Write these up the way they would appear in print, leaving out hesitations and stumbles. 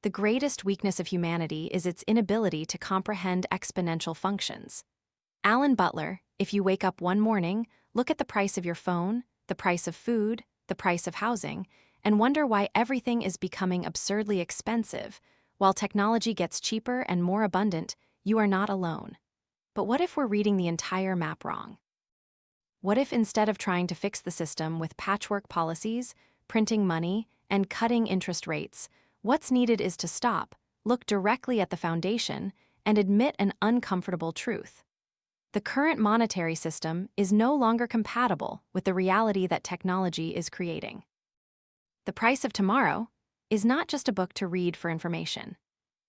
The greatest weakness of humanity is its inability to comprehend exponential functions. Alan Butler, if you wake up one morning, look at the price of your phone, the price of food, the price of housing, and wonder why everything is becoming absurdly expensive, while technology gets cheaper and more abundant, you are not alone. But what if we're reading the entire map wrong? What if instead of trying to fix the system with patchwork policies, printing money, and cutting interest rates, what's needed is to stop, look directly at the foundation, and admit an uncomfortable truth? The current monetary system is no longer compatible with the reality that technology is creating. The Price of Tomorrow is not just a book to read for information.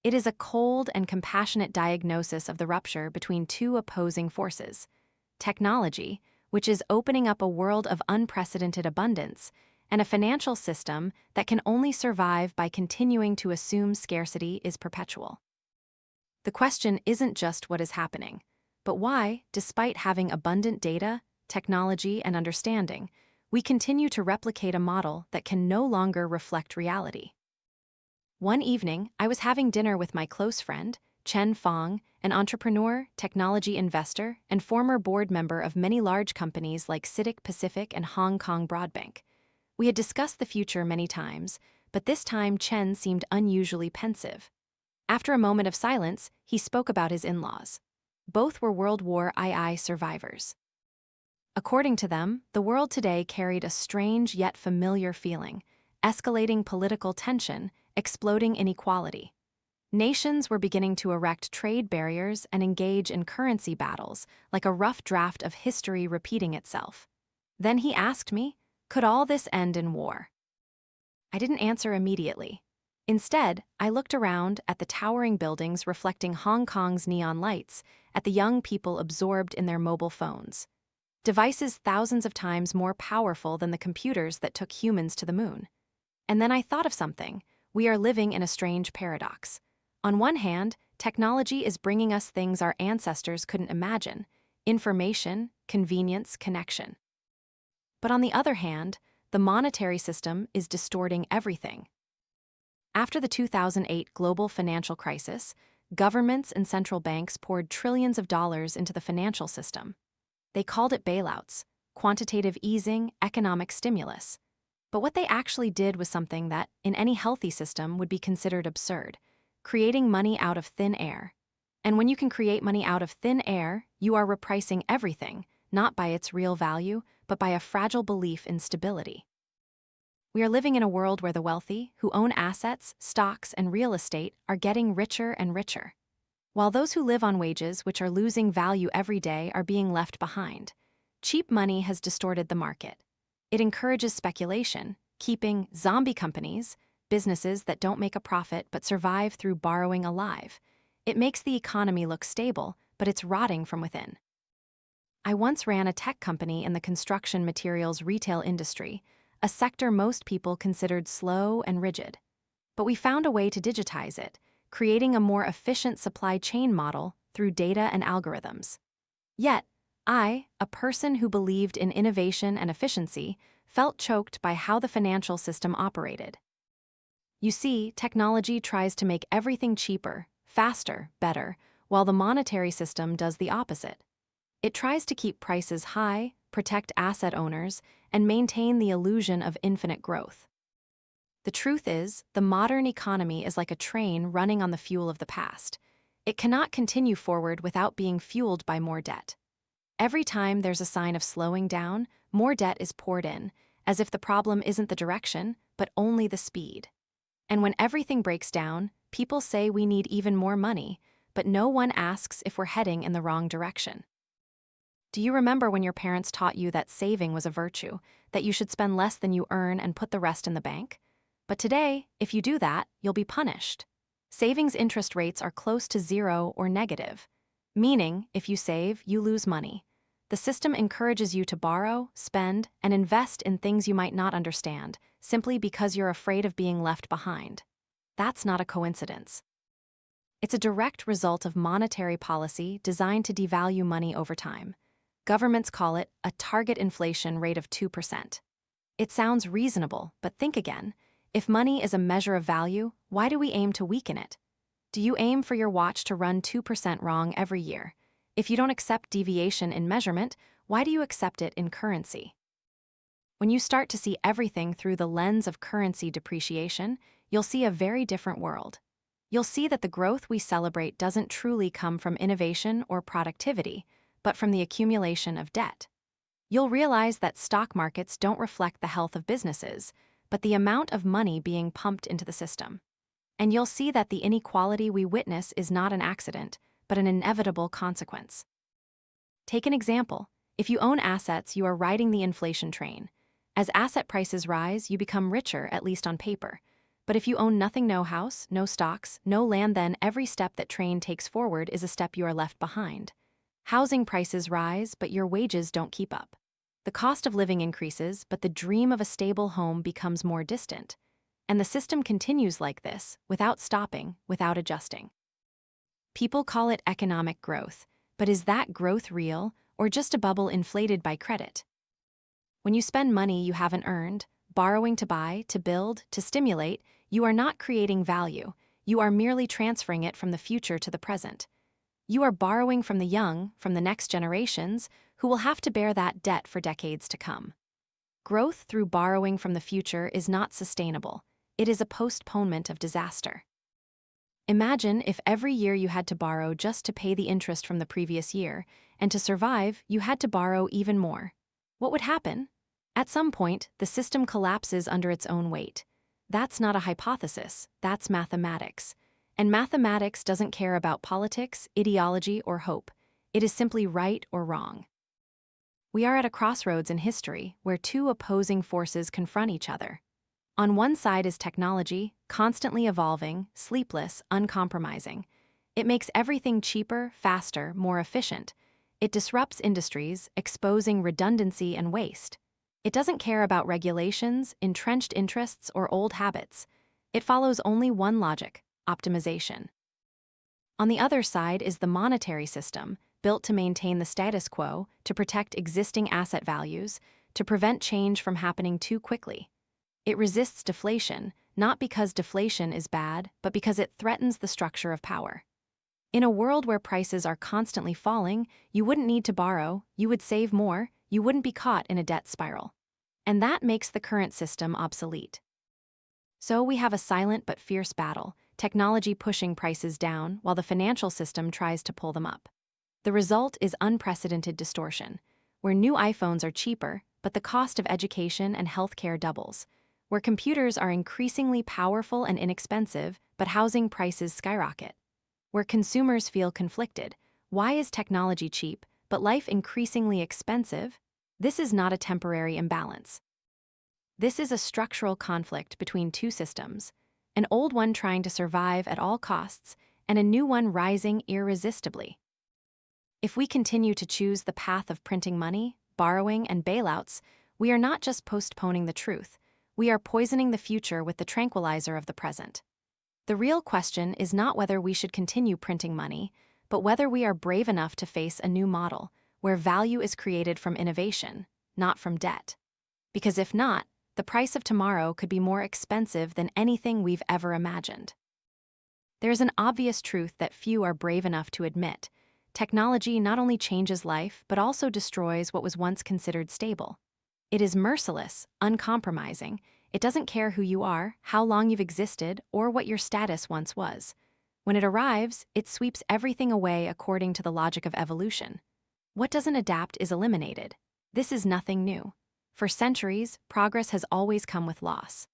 It is a cold and compassionate diagnosis of the rupture between two opposing forces: technology, which is opening up a world of unprecedented abundance, and a financial system that can only survive by continuing to assume scarcity is perpetual. The question isn't just what is happening, but why, despite having abundant data, technology, and understanding, we continue to replicate a model that can no longer reflect reality. One evening, I was having dinner with my close friend, Chen Fong, an entrepreneur, technology investor, and former board member of many large companies like CITIC Pacific and Hong Kong Broadbank. We had discussed the future many times, but this time Chen seemed unusually pensive. After a moment of silence, he spoke about his in-laws. Both were World War II survivors. According to them, the world today carried a strange yet familiar feeling: escalating political tension, exploding inequality. Nations were beginning to erect trade barriers and engage in currency battles, like a rough draft of history repeating itself. Then he asked me, could all this end in war? I didn't answer immediately. Instead, I looked around at the towering buildings reflecting Hong Kong's neon lights, at the young people absorbed in their mobile phones. Devices thousands of times more powerful than the computers that took humans to the moon. And then I thought of something. We are living in a strange paradox. On one hand, technology is bringing us things our ancestors couldn't imagine: information, convenience, connection. But on the other hand, the monetary system is distorting everything. After the 2008 global financial crisis, governments and central banks poured trillions of dollars into the financial system. They called it bailouts, quantitative easing, economic stimulus. But what they actually did was something that, in any healthy system, would be considered absurd: creating money out of thin air. And when you can create money out of thin air, you are repricing everything, not by its real value, but by a fragile belief in stability. We are living in a world where the wealthy, who own assets, stocks, and real estate, are getting richer and richer, while those who live on wages, which are losing value every day, are being left behind. Cheap money has distorted the market. It encourages speculation, keeping zombie companies, businesses that don't make a profit but survive through borrowing, alive. It makes the economy look stable, but it's rotting from within. I once ran a tech company in the construction materials retail industry, a sector most people considered slow and rigid. But we found a way to digitize it, creating a more efficient supply chain model through data and algorithms. Yet, I, a person who believed in innovation and efficiency, felt choked by how the financial system operated. You see, technology tries to make everything cheaper, faster, better, while the monetary system does the opposite. It tries to keep prices high, protect asset owners, and maintain the illusion of infinite growth. The truth is, the modern economy is like a train running on the fuel of the past. It cannot continue forward without being fueled by more debt. Every time there's a sign of slowing down, more debt is poured in, as if the problem isn't the direction, but only the speed. And when everything breaks down, people say we need even more money, but no one asks if we're heading in the wrong direction. Do you remember when your parents taught you that saving was a virtue, that you should spend less than you earn and put the rest in the bank? But today, if you do that, you'll be punished. Savings interest rates are close to zero or negative, meaning if you save, you lose money. The system encourages you to borrow, spend, and invest in things you might not understand, simply because you're afraid of being left behind. That's not a coincidence. It's a direct result of monetary policy designed to devalue money over time. Governments call it a target inflation rate of 2%. It sounds reasonable, but think again. If money is a measure of value, why do we aim to weaken it? Do you aim for your watch to run 2% wrong every year? If you don't accept deviation in measurement, why do you accept it in currency? When you start to see everything through the lens of currency depreciation, you'll see a very different world. You'll see that the growth we celebrate doesn't truly come from innovation or productivity, but from the accumulation of debt. You'll realize that stock markets don't reflect the health of businesses, but the amount of money being pumped into the system. And you'll see that the inequality we witness is not an accident, but an inevitable consequence. Take an example. If you own assets, you are riding the inflation train. As asset prices rise, you become richer, at least on paper. But if you own nothing, no house, no stocks, no land, then every step that train takes forward is a step you are left behind. Housing prices rise, but your wages don't keep up. The cost of living increases, but the dream of a stable home becomes more distant. And the system continues like this, without stopping, without adjusting. People call it economic growth, but is that growth real, or just a bubble inflated by credit? When you spend money you haven't earned, borrowing to buy, to build, to stimulate, you are not creating value. You are merely transferring it from the future to the present. You are borrowing from the young, from the next generations, who will have to bear that debt for decades to come. Growth through borrowing from the future is not sustainable. It is a postponement of disaster. Imagine if every year you had to borrow just to pay the interest from the previous year, and to survive, you had to borrow even more. What would happen? At some point, the system collapses under its own weight. That's not a hypothesis, that's mathematics. And mathematics doesn't care about politics, ideology, or hope. It is simply right or wrong. We are at a crossroads in history where two opposing forces confront each other. On one side is technology, constantly evolving, sleepless, uncompromising. It makes everything cheaper, faster, more efficient. It disrupts industries, exposing redundancy and waste. It doesn't care about regulations, entrenched interests, or old habits. It follows only one logic: optimization. On the other side is the monetary system, built to maintain the status quo, to protect existing asset values, to prevent change from happening too quickly. It resists deflation, not because deflation is bad, but because it threatens the structure of power. In a world where prices are constantly falling, you wouldn't need to borrow, you would save more, you wouldn't be caught in a debt spiral. And that makes the current system obsolete. So we have a silent but fierce battle, technology pushing prices down while the financial system tries to pull them up. The result is unprecedented distortion, where new iPhones are cheaper, but the cost of education and healthcare doubles, where computers are increasingly powerful and inexpensive, but housing prices skyrocket, where consumers feel conflicted. Why is technology cheap, but life increasingly expensive? This is not a temporary imbalance. This is a structural conflict between two systems, an old one trying to survive at all costs, and a new one rising irresistibly. If we continue to choose the path of printing money, borrowing, and bailouts, we are not just postponing the truth, we are poisoning the future with the tranquilizer of the present. The real question is not whether we should continue printing money, but whether we are brave enough to face a new model, where value is created from innovation, not from debt. Because if not, the price of tomorrow could be more expensive than anything we've ever imagined. There is an obvious truth that few are brave enough to admit. Technology not only changes life, but also destroys what was once considered stable. It is merciless, uncompromising. It doesn't care who you are, how long you've existed, or what your status once was. When it arrives, it sweeps everything away according to the logic of evolution. What doesn't adapt is eliminated. This is nothing new. For centuries, progress has always come with loss.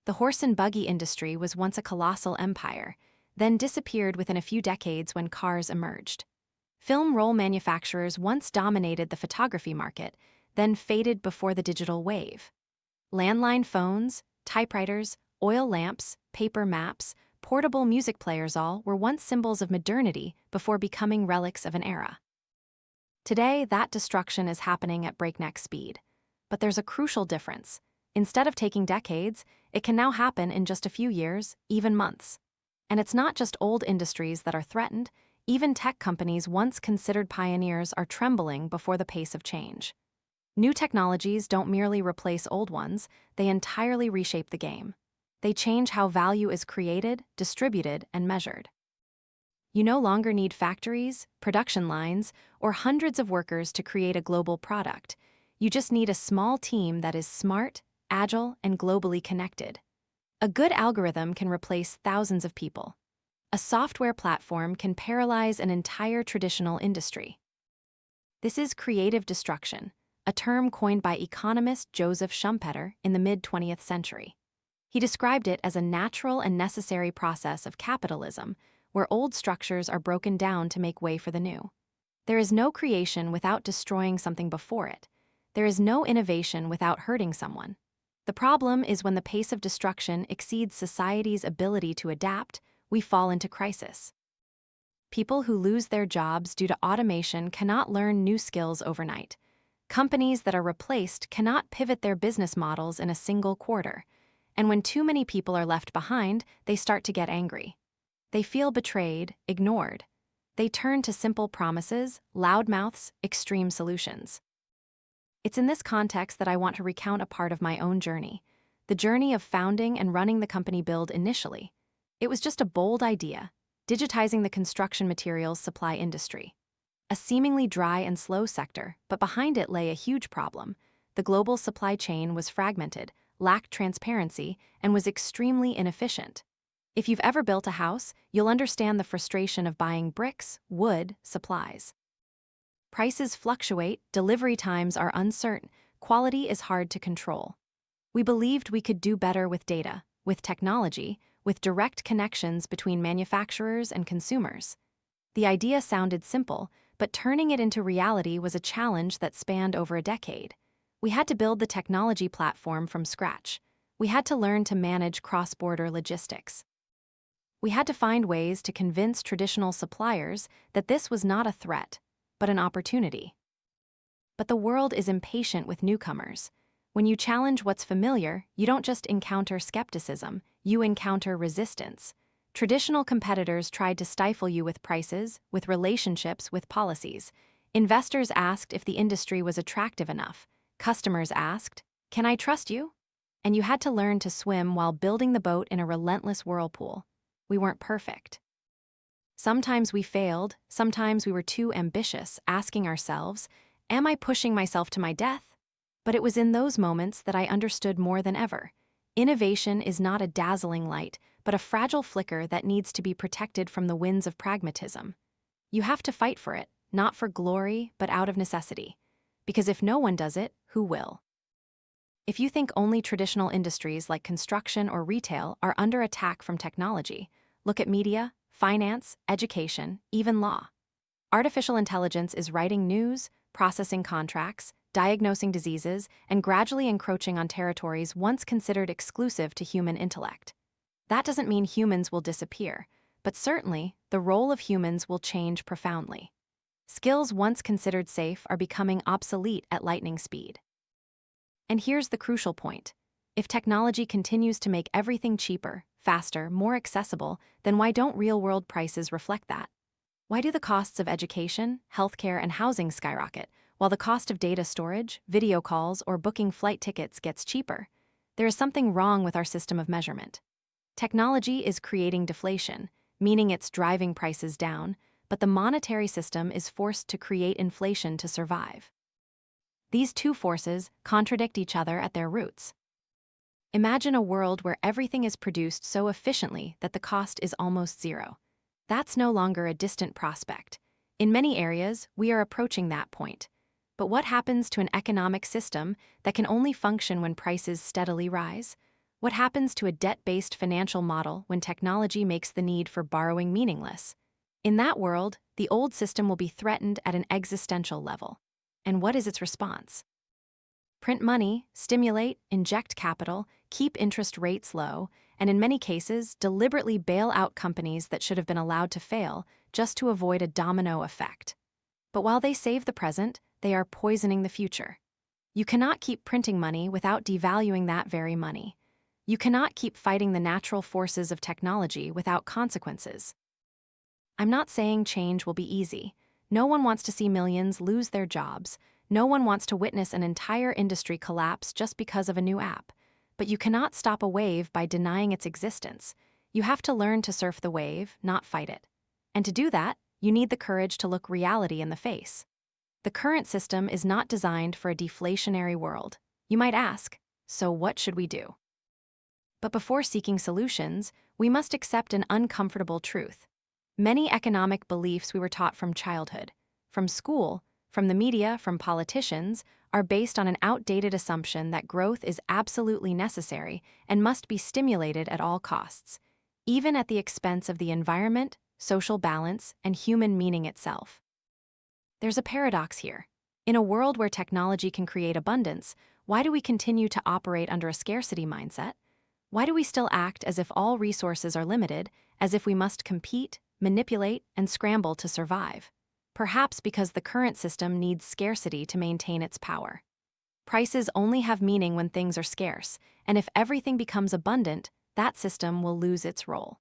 The horse and buggy industry was once a colossal empire, then disappeared within a few decades when cars emerged. Film roll manufacturers once dominated the photography market, then faded before the digital wave. Landline phones, typewriters, oil lamps, paper maps, portable music players all were once symbols of modernity before becoming relics of an era. Today, that destruction is happening at breakneck speed. But there's a crucial difference. Instead of taking decades, it can now happen in just a few years, even months. And it's not just old industries that are threatened, even tech companies once considered pioneers are trembling before the pace of change. New technologies don't merely replace old ones, they entirely reshape the game. They change how value is created, distributed, and measured. You no longer need factories, production lines, or hundreds of workers to create a global product. You just need a small team that is smart, agile, and globally connected. A good algorithm can replace thousands of people. A software platform can paralyze an entire traditional industry. This is creative destruction, a term coined by economist Joseph Schumpeter in the mid-20th century. He described it as a natural and necessary process of capitalism, where old structures are broken down to make way for the new. There is no creation without destroying something before it. There is no innovation without hurting someone. The problem is when the pace of destruction exceeds society's ability to adapt, we fall into crisis. People who lose their jobs due to automation cannot learn new skills overnight. Companies that are replaced cannot pivot their business models in a single quarter. And when too many people are left behind, they start to get angry. They feel betrayed, ignored. They turn to simple promises, loudmouths, extreme solutions. It's in this context that I want to recount a part of my own journey, the journey of founding and running the company Build initially. It was just a bold idea, digitizing the construction materials supply industry. A seemingly dry and slow sector, but behind it lay a huge problem. The global supply chain was fragmented, lacked transparency, and was extremely inefficient. If you've ever built a house, you'll understand the frustration of buying bricks, wood, supplies. Prices fluctuate, delivery times are uncertain, quality is hard to control. We believed we could do better with data, with technology, with direct connections between manufacturers and consumers. The idea sounded simple, but turning it into reality was a challenge that spanned over a decade. We had to build the technology platform from scratch. We had to learn to manage cross-border logistics. We had to find ways to convince traditional suppliers that this was not a threat, but an opportunity. But the world is impatient with newcomers. When you challenge what's familiar, you don't just encounter skepticism, you encounter resistance. Traditional competitors tried to stifle you with prices, with relationships, with policies. Investors asked if the industry was attractive enough. Customers asked, "Can I trust you?" And you had to learn to swim while building the boat in a relentless whirlpool. We weren't perfect. Sometimes we failed, sometimes we were too ambitious, asking ourselves, "Am I pushing myself to my death?" But it was in those moments that I understood more than ever. Innovation is not a dazzling light, but a fragile flicker that needs to be protected from the winds of pragmatism. You have to fight for it, not for glory, but out of necessity. Because if no one does it, who will? If you think only traditional industries like construction or retail are under attack from technology, look at media, finance, education, even law. Artificial intelligence is writing news, processing contracts, diagnosing diseases, and gradually encroaching on territories once considered exclusive to human intellect. That doesn't mean humans will disappear, but certainly the role of humans will change profoundly. Skills once considered safe are becoming obsolete at lightning speed. And here's the crucial point. If technology continues to make everything cheaper, faster, more accessible, then why don't real-world prices reflect that? Why do the costs of education, healthcare, and housing skyrocket, while the cost of data storage, video calls, or booking flight tickets gets cheaper? There is something wrong with our system of measurement. Technology is creating deflation, meaning it's driving prices down, but the monetary system is forced to create inflation to survive. These two forces contradict each other at their roots. Imagine a world where everything is produced so efficiently that the cost is almost zero. That's no longer a distant prospect. In many areas, we are approaching that point. But what happens to an economic system that can only function when prices steadily rise? What happens to a debt-based financial model when technology makes the need for borrowing meaningless? In that world, the old system will be threatened at an existential level. And what is its response? Print money, stimulate, inject capital, keep interest rates low, and in many cases, deliberately bail out companies that should have been allowed to fail just to avoid a domino effect. But while they save the present, they are poisoning the future. You cannot keep printing money without devaluing that very money. You cannot keep fighting the natural forces of technology without consequences. I'm not saying change will be easy. No one wants to see millions lose their jobs. No one wants to witness an entire industry collapse just because of a new app. but you cannot stop a wave by denying its existence. You have to learn to surf the wave, not fight it. And to do that, you need the courage to look reality in the face. The current system is not designed for a deflationary world. You might ask, so what should we do? But before seeking solutions, we must accept an uncomfortable truth. Many economic beliefs we were taught from childhood, from school, from the media, from politicians, are based on an outdated assumption that growth is absolutely necessary and must be stimulated at all costs, even at the expense of the environment, social balance, and human meaning itself. There's a paradox here. In a world where technology can create abundance, why do we continue to operate under a scarcity mindset? Why do we still act as if all resources are limited, as if we must compete, manipulate, and scramble to survive? Perhaps because the current system needs scarcity to maintain its power. Prices only have meaning when things are scarce, and if everything becomes abundant, that system will lose its role.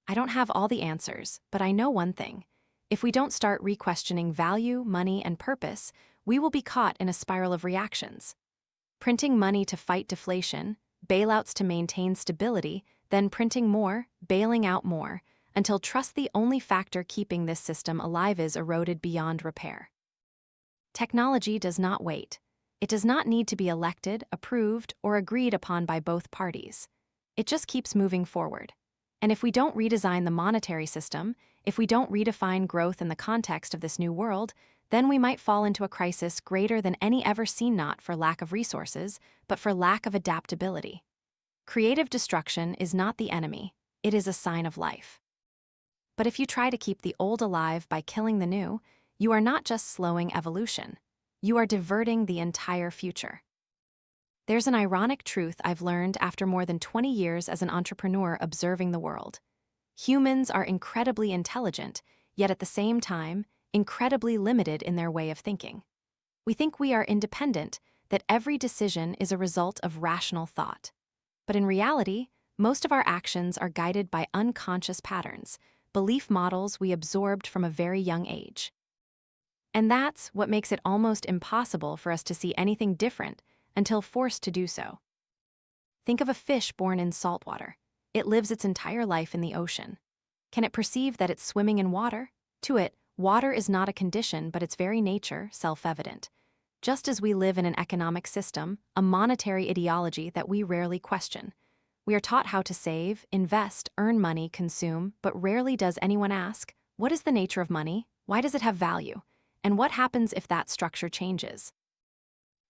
I don't have all the answers, but I know one thing. If we don't start re-questioning value, money, and purpose, we will be caught in a spiral of reactions. Printing money to fight deflation, bailouts to maintain stability, then printing more, bailing out more, until trust, the only factor keeping this system alive, is eroded beyond repair. Technology does not wait. It does not need to be elected, approved, or agreed upon by both parties. It just keeps moving forward. And if we don't redesign the monetary system, if we don't redefine growth in the context of this new world, then we might fall into a crisis greater than any ever seen, not for lack of resources, but for lack of adaptability. Creative destruction is not the enemy, it is a sign of life. But if you try to keep the old alive by killing the new, you are not just slowing evolution, you are diverting the entire future. There's an ironic truth I've learned after more than 20 years as an entrepreneur observing the world. Humans are incredibly intelligent, yet at the same time, incredibly limited in their way of thinking. We think we are independent, that every decision is a result of rational thought. But in reality, most of our actions are guided by unconscious patterns, belief models we absorbed from a very young age. And that's what makes it almost impossible for us to see anything different until forced to do so. Think of a fish born in salt water. It lives its entire life in the ocean. Can it perceive that it's swimming in water? To it, water is not a condition, but its very nature, self-evident. Just as we live in an economic system, a monetary ideology that we rarely question. We are taught how to save, invest, earn money, consume, but rarely does anyone ask, what is the nature of money? Why does it have value? And what happens if that structure changes?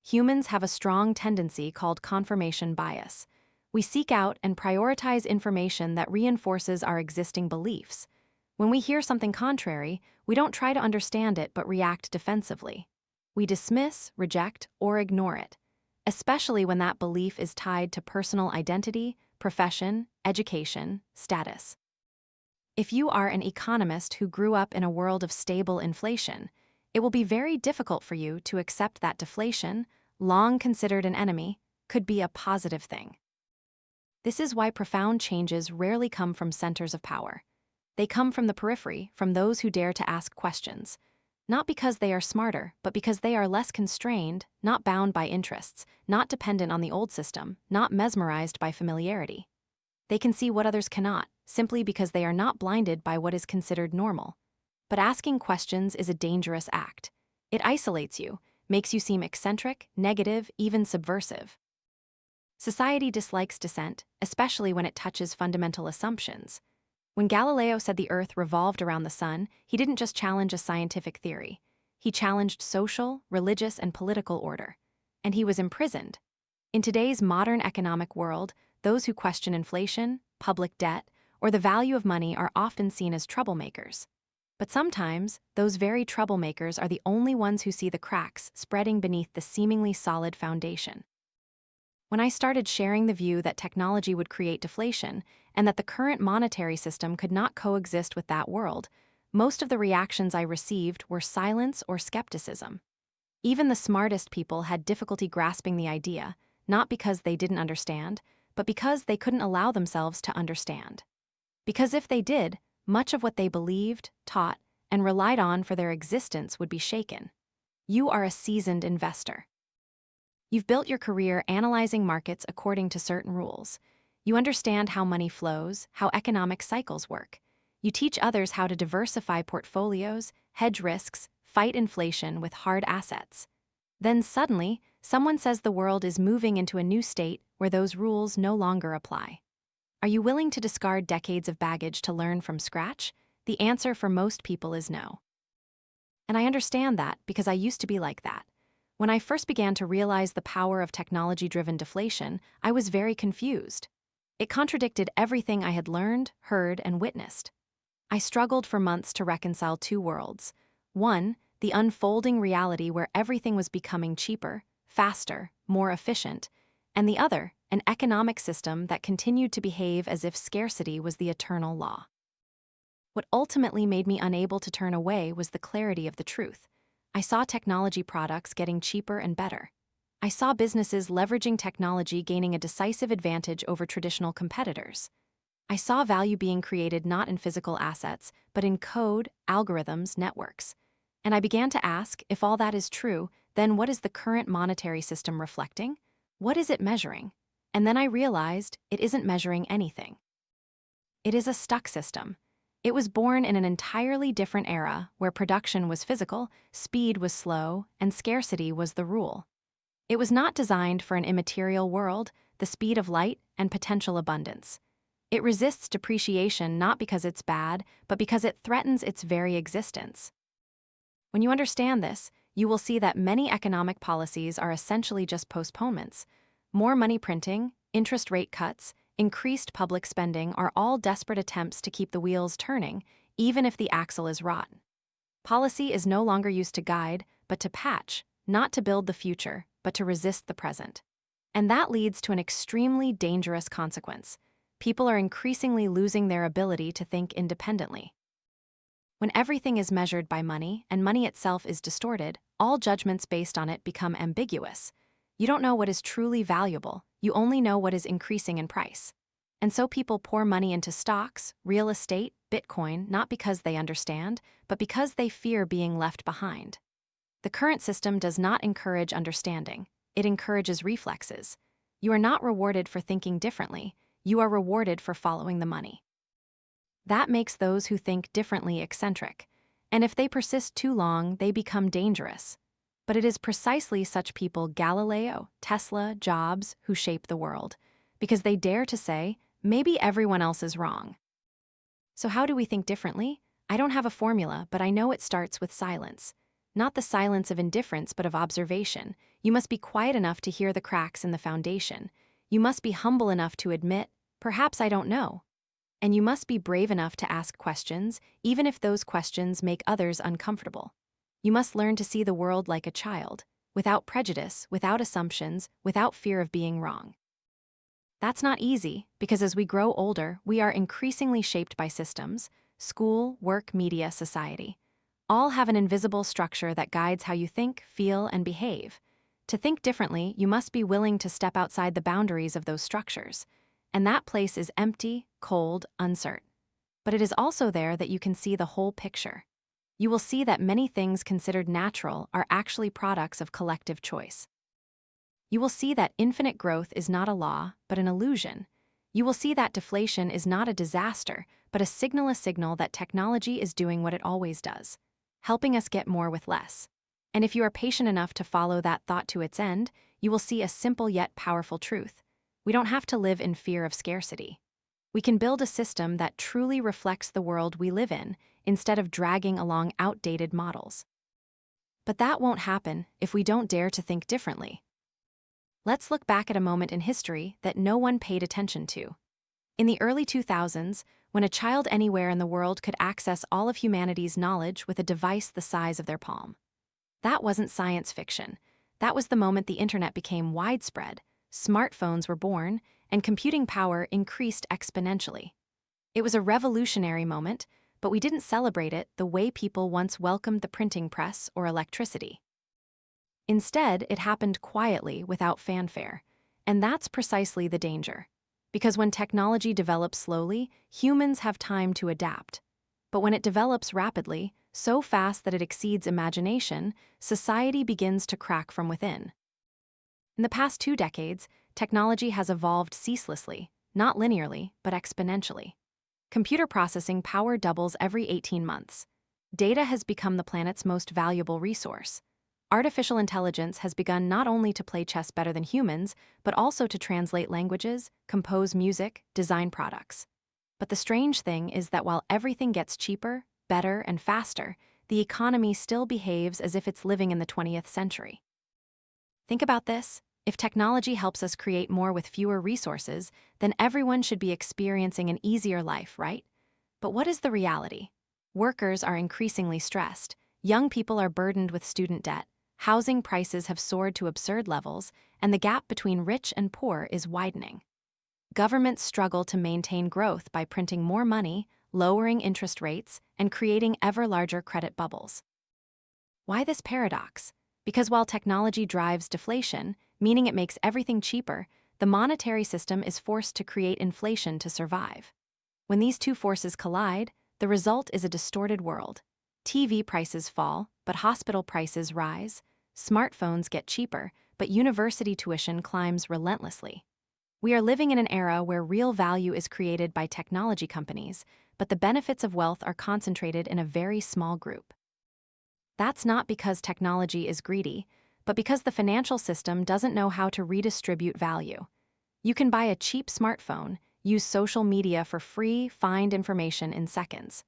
Humans have a strong tendency called confirmation bias. We seek out and prioritize information that reinforces our existing beliefs. When we hear something contrary, we don't try to understand it but react defensively. We dismiss, reject, or ignore it, especially when that belief is tied to personal identity, profession, education, status. If you are an economist who grew up in a world of stable inflation, it will be very difficult for you to accept that deflation, long considered an enemy, could be a positive thing. This is why profound changes rarely come from centers of power. They come from the periphery, from those who dare to ask questions. Not because they are smarter, but because they are less constrained, not bound by interests, not dependent on the old system, not mesmerized by familiarity. They can see what others cannot, simply because they are not blinded by what is considered normal. But asking questions is a dangerous act. It isolates you, makes you seem eccentric, negative, even subversive. Society dislikes dissent, especially when it touches fundamental assumptions. When Galileo said the Earth revolved around the sun, he didn't just challenge a scientific theory. He challenged social, religious, and political order. And he was imprisoned. In today's modern economic world, those who question inflation, public debt, or the value of money are often seen as troublemakers. But sometimes, those very troublemakers are the only ones who see the cracks spreading beneath the seemingly solid foundation. When I started sharing the view that technology would create deflation and that the current monetary system could not coexist with that world, most of the reactions I received were silence or skepticism. Even the smartest people had difficulty grasping the idea, not because they didn't understand, but because they couldn't allow themselves to understand. Because if they did, much of what they believed, taught, and relied on for their existence would be shaken. You are a seasoned investor. You've built your career analyzing markets according to certain rules. You understand how money flows, how economic cycles work. You teach others how to diversify portfolios, hedge risks, fight inflation with hard assets. Then suddenly, someone says the world is moving into a new state where those rules no longer apply. Are you willing to discard decades of baggage to learn from scratch? The answer for most people is no. And I understand that because I used to be like that. When I first began to realize the power of technology-driven deflation, I was very confused. It contradicted everything I had learned, heard, and witnessed. I struggled for months to reconcile two worlds. One, the unfolding reality where everything was becoming cheaper, faster, more efficient, and the other, an economic system that continued to behave as if scarcity was the eternal law. What ultimately made me unable to turn away was the clarity of the truth. I saw technology products getting cheaper and better. I saw businesses leveraging technology gaining a decisive advantage over traditional competitors. I saw value being created not in physical assets, but in code, algorithms, networks. And I began to ask, if all that is true, then what is the current monetary system reflecting? What is it measuring? And then I realized it isn't measuring anything. It is a stuck system. It was born in an entirely different era where production was physical, speed was slow, and scarcity was the rule. It was not designed for an immaterial world, the speed of light, and potential abundance. It resists depreciation not because it's bad, but because it threatens its very existence. When you understand this, you will see that many economic policies are essentially just postponements. More money printing, interest rate cuts, increased public spending are all desperate attempts to keep the wheels turning, even if the axle is rotten. Policy is no longer used to guide, but to patch, not to build the future, but to resist the present. And that leads to an extremely dangerous consequence. People are increasingly losing their ability to think independently. When everything is measured by money, and money itself is distorted, all judgments based on it become ambiguous. You don't know what is truly valuable, you only know what is increasing in price. And so people pour money into stocks, real estate, Bitcoin, not because they understand, but because they fear being left behind. The current system does not encourage understanding, it encourages reflexes. You are not rewarded for thinking differently, you are rewarded for following the money. That makes those who think differently eccentric, and if they persist too long, they become dangerous. But it is precisely such people Galileo, Tesla, Jobs, who shape the world, because they dare to say, maybe everyone else is wrong. So how do we think differently? I don't have a formula, but I know it starts with silence. Not the silence of indifference, but of observation. You must be quiet enough to hear the cracks in the foundation. You must be humble enough to admit, perhaps I don't know. And you must be brave enough to ask questions, even if those questions make others uncomfortable. You must learn to see the world like a child, without prejudice, without assumptions, without fear of being wrong. That's not easy, because as we grow older, we are increasingly shaped by systems, school, work, media, society. All have an invisible structure that guides how you think, feel, and behave. To think differently, you must be willing to step outside the boundaries of those structures. And that place is empty, cold, uncertain. But it is also there that you can see the whole picture. You will see that many things considered natural are actually products of collective choice. You will see that infinite growth is not a law, but an illusion. You will see that deflation is not a disaster, but a signal that technology is doing what it always does, helping us get more with less. And if you are patient enough to follow that thought to its end, you will see a simple yet powerful truth. We don't have to live in fear of scarcity. We can build a system that truly reflects the world we live in, instead of dragging along outdated models. But that won't happen if we don't dare to think differently. Let's look back at a moment in history that no one paid attention to. In the early 2000s, when a child anywhere in the world could access all of humanity's knowledge with a device the size of their palm. That wasn't science fiction. That was the moment the internet became widespread, smartphones were born, and computing power increased exponentially. It was a revolutionary moment, but we didn't celebrate it the way people once welcomed the printing press or electricity. Instead, it happened quietly without fanfare, and that's precisely the danger. Because when technology develops slowly, humans have time to adapt. But when it develops rapidly, so fast that it exceeds imagination, society begins to crack from within. In the past 2 decades, technology has evolved ceaselessly, not linearly, but exponentially. Computer processing power doubles every 18 months. Data has become the planet's most valuable resource. Artificial intelligence has begun not only to play chess better than humans, but also to translate languages, compose music, design products. But the strange thing is that while everything gets cheaper, better, and faster, the economy still behaves as if it's living in the 20th century. Think about this. If technology helps us create more with fewer resources, then everyone should be experiencing an easier life, right? But what is the reality? Workers are increasingly stressed. Young people are burdened with student debt. Housing prices have soared to absurd levels, and the gap between rich and poor is widening. Governments struggle to maintain growth by printing more money, lowering interest rates, and creating ever larger credit bubbles. Why this paradox? Because while technology drives deflation, meaning it makes everything cheaper, the monetary system is forced to create inflation to survive. When these two forces collide, the result is a distorted world. TV prices fall, but hospital prices rise. Smartphones get cheaper, but university tuition climbs relentlessly. We are living in an era where real value is created by technology companies, but the benefits of wealth are concentrated in a very small group. That's not because technology is greedy, but because the financial system doesn't know how to redistribute value. You can buy a cheap smartphone, use social media for free, find information in seconds.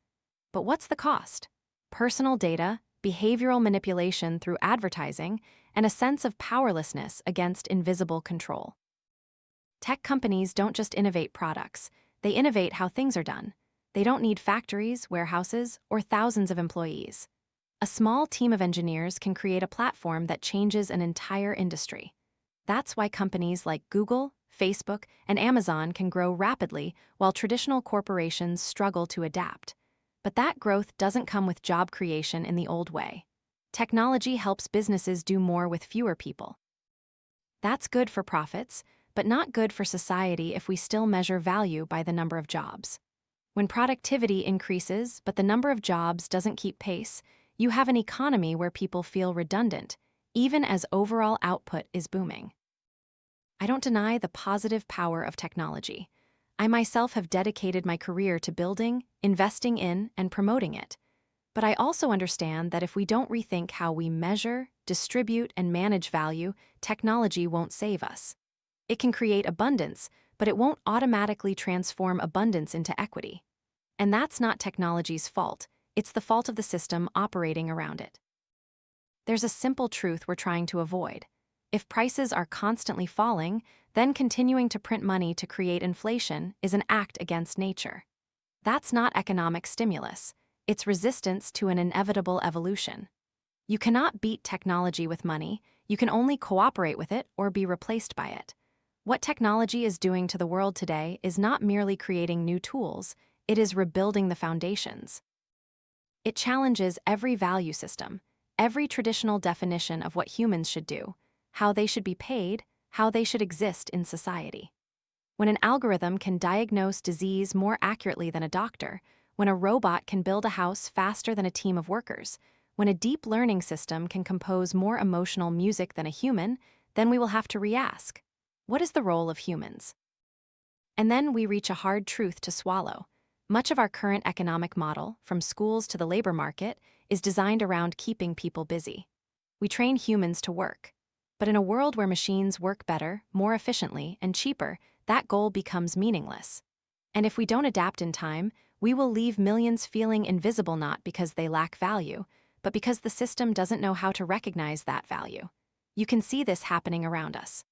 But what's the cost? Personal data, behavioral manipulation through advertising, and a sense of powerlessness against invisible control. Tech companies don't just innovate products, they innovate how things are done. They don't need factories, warehouses, or thousands of employees. A small team of engineers can create a platform that changes an entire industry. That's why companies like Google, Facebook, and Amazon can grow rapidly while traditional corporations struggle to adapt. But that growth doesn't come with job creation in the old way. Technology helps businesses do more with fewer people. That's good for profits, but not good for society if we still measure value by the number of jobs. When productivity increases, but the number of jobs doesn't keep pace, you have an economy where people feel redundant, even as overall output is booming. I don't deny the positive power of technology. I myself have dedicated my career to building, investing in, and promoting it. But I also understand that if we don't rethink how we measure, distribute, and manage value, technology won't save us. It can create abundance, but it won't automatically transform abundance into equity. And that's not technology's fault. It's the fault of the system operating around it. There's a simple truth we're trying to avoid. If prices are constantly falling, then continuing to print money to create inflation is an act against nature. That's not economic stimulus. It's resistance to an inevitable evolution. You cannot beat technology with money. You can only cooperate with it or be replaced by it. What technology is doing to the world today is not merely creating new tools, it is rebuilding the foundations. It challenges every value system, every traditional definition of what humans should do, how they should be paid, how they should exist in society. When an algorithm can diagnose disease more accurately than a doctor, when a robot can build a house faster than a team of workers, when a deep learning system can compose more emotional music than a human, then we will have to re-ask, what is the role of humans? And then we reach a hard truth to swallow. Much of our current economic model, from schools to the labor market, is designed around keeping people busy. We train humans to work. But in a world where machines work better, more efficiently, and cheaper, that goal becomes meaningless. And if we don't adapt in time, we will leave millions feeling invisible not because they lack value, but because the system doesn't know how to recognize that value. You can see this happening around us.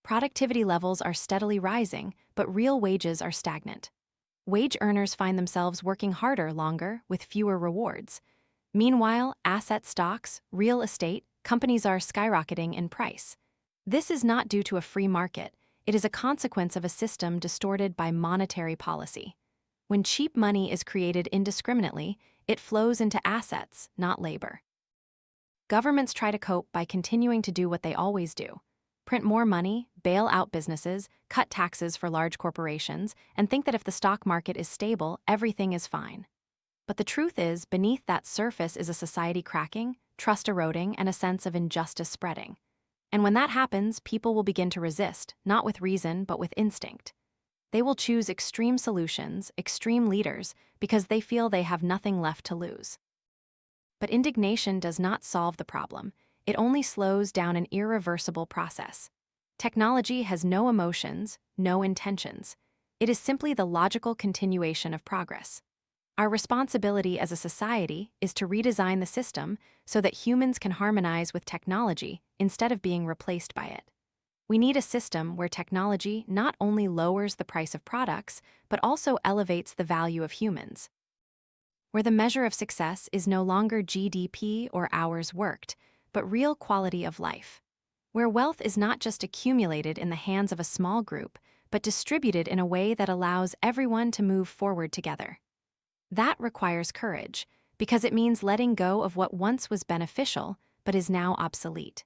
Productivity levels are steadily rising, but real wages are stagnant. Wage earners find themselves working harder longer with fewer rewards. Meanwhile, asset stocks, real estate, companies are skyrocketing in price. This is not due to a free market. It is a consequence of a system distorted by monetary policy. When cheap money is created indiscriminately, it flows into assets, not labor. Governments try to cope by continuing to do what they always do: print more money, bail out businesses, cut taxes for large corporations, and think that if the stock market is stable, everything is fine. But the truth is, beneath that surface is a society cracking, trust eroding, and a sense of injustice spreading. And when that happens, people will begin to resist, not with reason, but with instinct. They will choose extreme solutions, extreme leaders, because they feel they have nothing left to lose. But indignation does not solve the problem. It only slows down an irreversible process. Technology has no emotions, no intentions. It is simply the logical continuation of progress. Our responsibility as a society is to redesign the system so that humans can harmonize with technology instead of being replaced by it. We need a system where technology not only lowers the price of products, but also elevates the value of humans. Where the measure of success is no longer GDP or hours worked, but real quality of life. Where wealth is not just accumulated in the hands of a small group, but distributed in a way that allows everyone to move forward together. That requires courage, because it means letting go of what once was beneficial, but is now obsolete.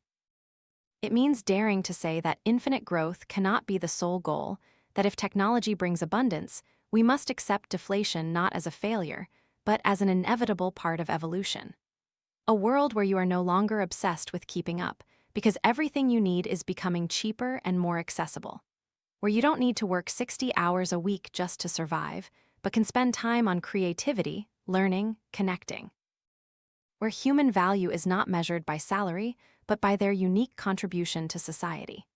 It means daring to say that infinite growth cannot be the sole goal, that if technology brings abundance, we must accept deflation not as a failure, but as an inevitable part of evolution. A world where you are no longer obsessed with keeping up, because everything you need is becoming cheaper and more accessible. Where you don't need to work 60 hours a week just to survive, but can spend time on creativity, learning, connecting. Where human value is not measured by salary, but by their unique contribution to society.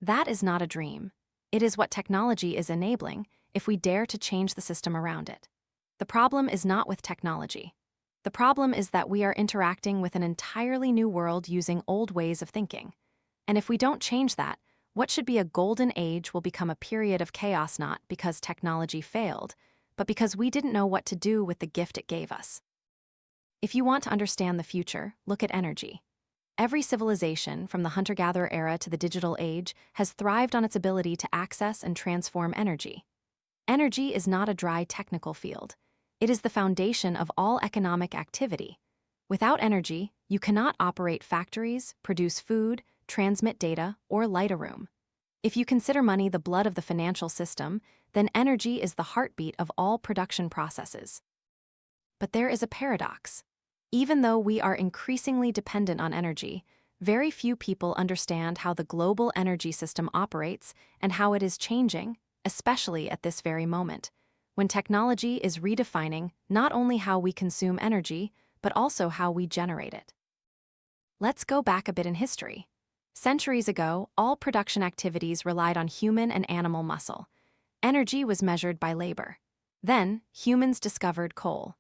That is not a dream. It is what technology is enabling if we dare to change the system around it. The problem is not with technology. The problem is that we are interacting with an entirely new world using old ways of thinking. And if we don't change that, what should be a golden age will become a period of chaos, not because technology failed, but because we didn't know what to do with the gift it gave us. If you want to understand the future, look at energy. Every civilization, from the hunter-gatherer era to the digital age, has thrived on its ability to access and transform energy. Energy is not a dry technical field. It is the foundation of all economic activity. Without energy, you cannot operate factories, produce food, transmit data, or light a room. If you consider money the blood of the financial system, then energy is the heartbeat of all production processes. But there is a paradox. Even though we are increasingly dependent on energy, very few people understand how the global energy system operates and how it is changing, especially at this very moment, when technology is redefining not only how we consume energy, but also how we generate it. Let's go back a bit in history. Centuries ago, all production activities relied on human and animal muscle. Energy was measured by labor. Then, humans discovered coal.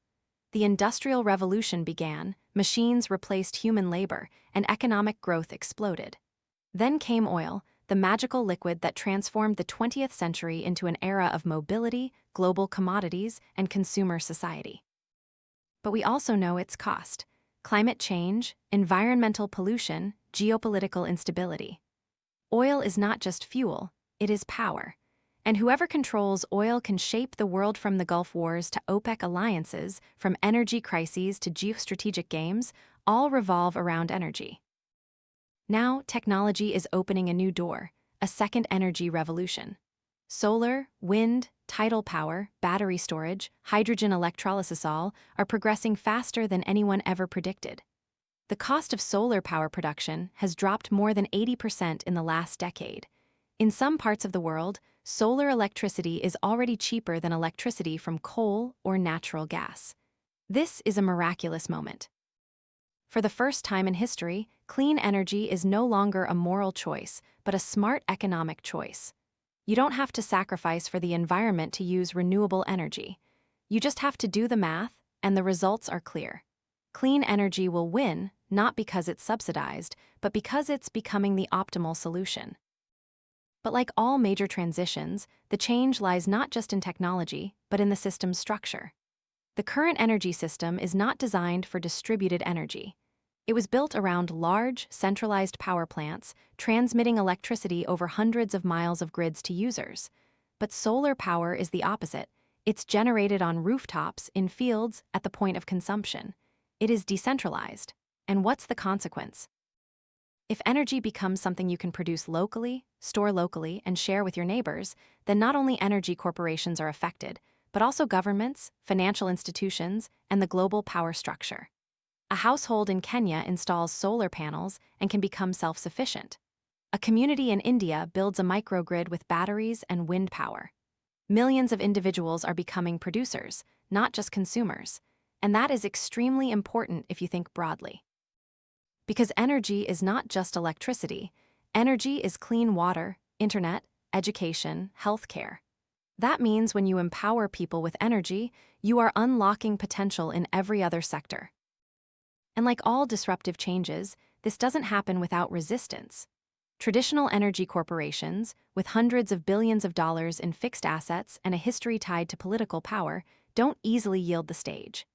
The Industrial Revolution began, machines replaced human labor, and economic growth exploded. Then came oil, the magical liquid that transformed the 20th century into an era of mobility, global commodities, and consumer society. But we also know its cost: climate change, environmental pollution, geopolitical instability. Oil is not just fuel, it is power. And whoever controls oil can shape the world, from the Gulf Wars to OPEC alliances, from energy crises to geostrategic games, all revolve around energy. Now, technology is opening a new door, a second energy revolution. Solar, wind, tidal power, battery storage, hydrogen electrolysis all are progressing faster than anyone ever predicted. The cost of solar power production has dropped more than 80% in the last decade. In some parts of the world, solar electricity is already cheaper than electricity from coal or natural gas. This is a miraculous moment. For the first time in history, clean energy is no longer a moral choice, but a smart economic choice. You don't have to sacrifice for the environment to use renewable energy. You just have to do the math, and the results are clear. Clean energy will win, not because it's subsidized, but because it's becoming the optimal solution. But like all major transitions, the change lies not just in technology, but in the system's structure. The current energy system is not designed for distributed energy. It was built around large, centralized power plants, transmitting electricity over hundreds of miles of grids to users. But solar power is the opposite. It's generated on rooftops, in fields, at the point of consumption. It is decentralized. And what's the consequence? If energy becomes something you can produce locally, store locally, and share with your neighbors, then not only energy corporations are affected, but also governments, financial institutions, and the global power structure. A household in Kenya installs solar panels and can become self-sufficient. A community in India builds a microgrid with batteries and wind power. Millions of individuals are becoming producers, not just consumers. And that is extremely important if you think broadly. Because energy is not just electricity, energy is clean water, internet, education, healthcare. That means when you empower people with energy, you are unlocking potential in every other sector. And like all disruptive changes, this doesn't happen without resistance. Traditional energy corporations, with hundreds of billions of dollars in fixed assets and a history tied to political power, don't easily yield the stage.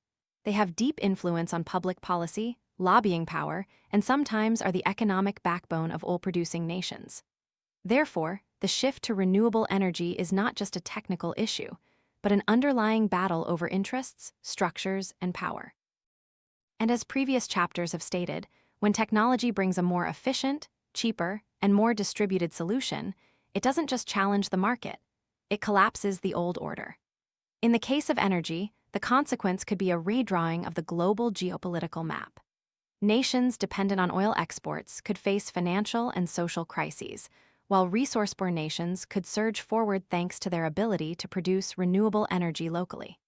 They have deep influence on public policy, lobbying power, and sometimes are the economic backbone of oil-producing nations. Therefore, the shift to renewable energy is not just a technical issue, but an underlying battle over interests, structures, and power. And as previous chapters have stated, when technology brings a more efficient, cheaper, and more distributed solution, it doesn't just challenge the market, it collapses the old order. In the case of energy, the consequence could be a redrawing of the global geopolitical map. Nations dependent on oil exports could face financial and social crises, while resource-poor nations could surge forward thanks to their ability to produce renewable energy locally.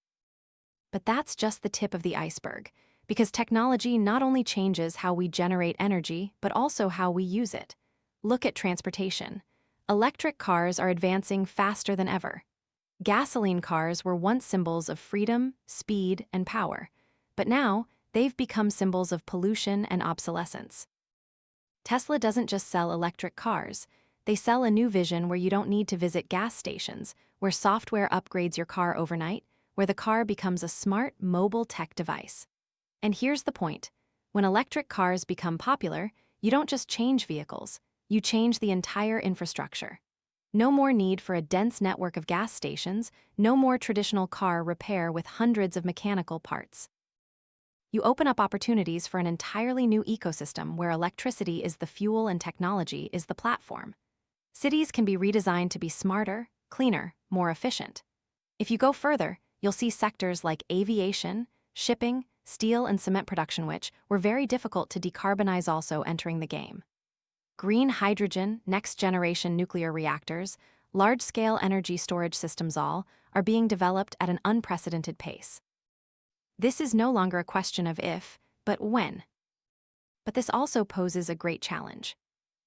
But that's just the tip of the iceberg, because technology not only changes how we generate energy, but also how we use it. Look at transportation. Electric cars are advancing faster than ever. Gasoline cars were once symbols of freedom, speed, and power, but now they've become symbols of pollution and obsolescence. Tesla doesn't just sell electric cars, they sell a new vision where you don't need to visit gas stations, where software upgrades your car overnight, where the car becomes a smart, mobile tech device. And here's the point. When electric cars become popular, you don't just change vehicles, you change the entire infrastructure. No more need for a dense network of gas stations, no more traditional car repair with hundreds of mechanical parts. You open up opportunities for an entirely new ecosystem where electricity is the fuel and technology is the platform. Cities can be redesigned to be smarter, cleaner, more efficient. If you go further, you'll see sectors like aviation, shipping, steel and cement production which were very difficult to decarbonize also entering the game. Green hydrogen, next-generation nuclear reactors, large-scale energy storage systems all are being developed at an unprecedented pace. This is no longer a question of if, but when. But this also poses a great challenge.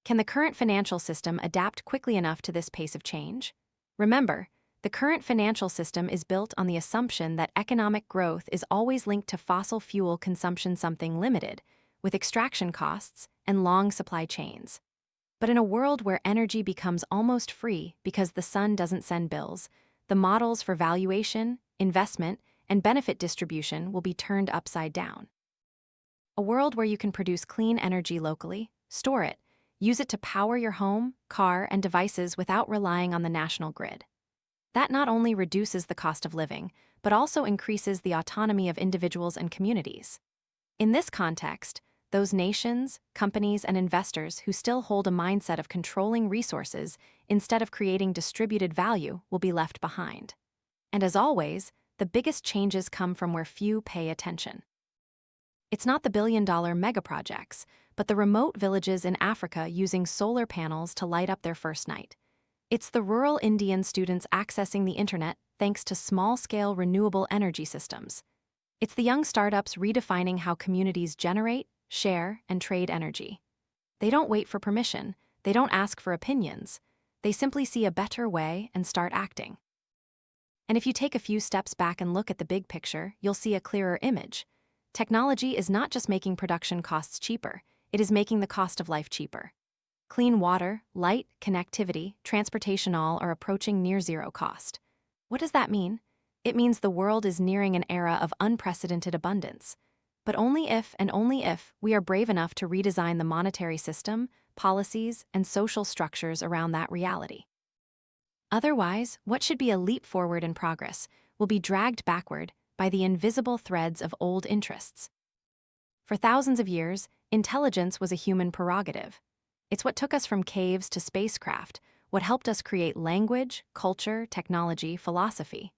Can the current financial system adapt quickly enough to this pace of change? Remember, the current financial system is built on the assumption that economic growth is always linked to fossil fuel consumption something limited, with extraction costs and long supply chains. But in a world where energy becomes almost free because the sun doesn't send bills, the models for valuation, investment, and benefit distribution will be turned upside down. A world where you can produce clean energy locally, store it, use it to power your home, car, and devices without relying on the national grid. That not only reduces the cost of living, but also increases the autonomy of individuals and communities. In this context, those nations, companies, and investors who still hold a mindset of controlling resources instead of creating distributed value will be left behind. And as always, the biggest changes come from where few pay attention. It's not the billion-dollar megaprojects, but the remote villages in Africa using solar panels to light up their first night. It's the rural Indian students accessing the internet thanks to small-scale renewable energy systems. It's the young startups redefining how communities generate, share, and trade energy. They don't wait for permission, they don't ask for opinions, they simply see a better way and start acting. And if you take a few steps back and look at the big picture, you'll see a clearer image. Technology is not just making production costs cheaper, it is making the cost of life cheaper. Clean water, light, connectivity, transportation all are approaching near zero cost. What does that mean? It means the world is nearing an era of unprecedented abundance. But only if and only if we are brave enough to redesign the monetary system, policies, and social structures around that reality. Otherwise, what should be a leap forward in progress will be dragged backward by the invisible threads of old interests. For thousands of years, intelligence was a human prerogative. It's what took us from caves to spacecraft, what helped us create language, culture, technology, philosophy.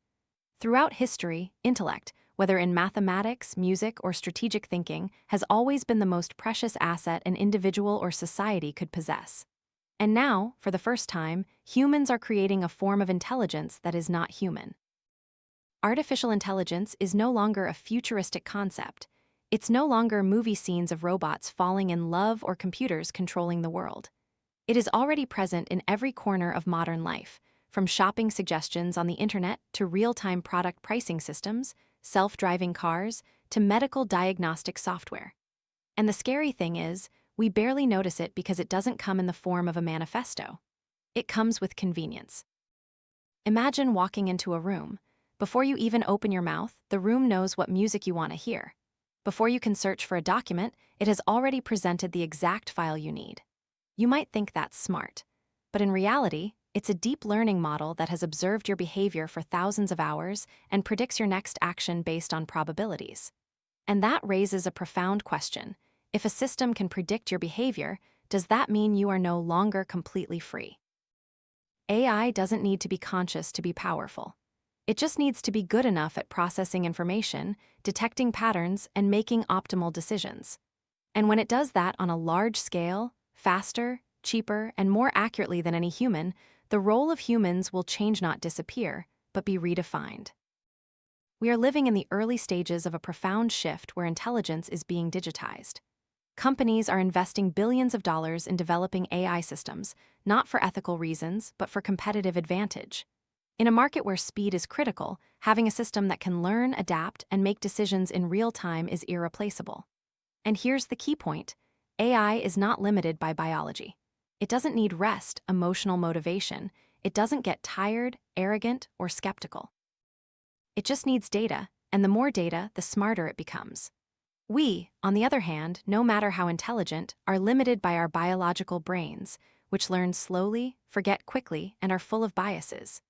Throughout history, intellect, whether in mathematics, music, or strategic thinking, has always been the most precious asset an individual or society could possess. And now, for the first time, humans are creating a form of intelligence that is not human. Artificial intelligence is no longer a futuristic concept. It's no longer movie scenes of robots falling in love or computers controlling the world. It is already present in every corner of modern life, from shopping suggestions on the internet to real-time product pricing systems, self-driving cars, to medical diagnostic software. And the scary thing is, we barely notice it because it doesn't come in the form of a manifesto. It comes with convenience. Imagine walking into a room. Before you even open your mouth, the room knows what music you want to hear. Before you can search for a document, it has already presented the exact file you need. You might think that's smart, but in reality, it's a deep learning model that has observed your behavior for thousands of hours and predicts your next action based on probabilities. And that raises a profound question. If a system can predict your behavior, does that mean you are no longer completely free? AI doesn't need to be conscious to be powerful. It just needs to be good enough at processing information, detecting patterns, and making optimal decisions. And when it does that on a large scale, faster, cheaper, and more accurately than any human, the role of humans will change, not disappear, but be redefined. We are living in the early stages of a profound shift where intelligence is being digitized. Companies are investing billions of dollars in developing AI systems, not for ethical reasons, but for competitive advantage. In a market where speed is critical, having a system that can learn, adapt, and make decisions in real time is irreplaceable. And here's the key point. AI is not limited by biology. It doesn't need rest, emotional motivation. It doesn't get tired, arrogant, or skeptical. It just needs data, and the more data, the smarter it becomes. We, on the other hand, no matter how intelligent, are limited by our biological brains, which learn slowly, forget quickly, and are full of biases.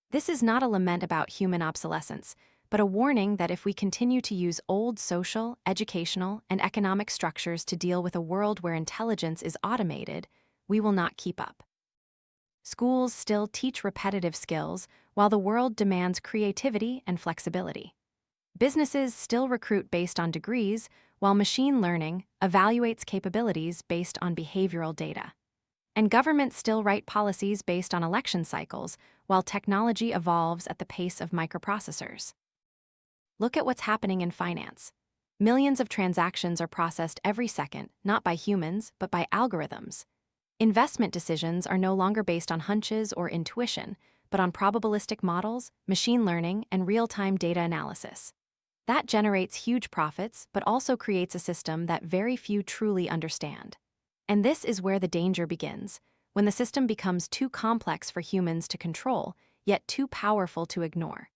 This is not a lament about human obsolescence, but a warning that if we continue to use old social, educational, and economic structures to deal with a world where intelligence is automated, we will not keep up. Schools still teach repetitive skills, while the world demands creativity and flexibility. Businesses still recruit based on degrees, while machine learning evaluates capabilities based on behavioral data. And governments still write policies based on election cycles, while technology evolves at the pace of microprocessors. Look at what's happening in finance. Millions of transactions are processed every second, not by humans, but by algorithms. Investment decisions are no longer based on hunches or intuition, but on probabilistic models, machine learning, and real-time data analysis. That generates huge profits, but also creates a system that very few truly understand. And this is where the danger begins, when the system becomes too complex for humans to control, yet too powerful to ignore.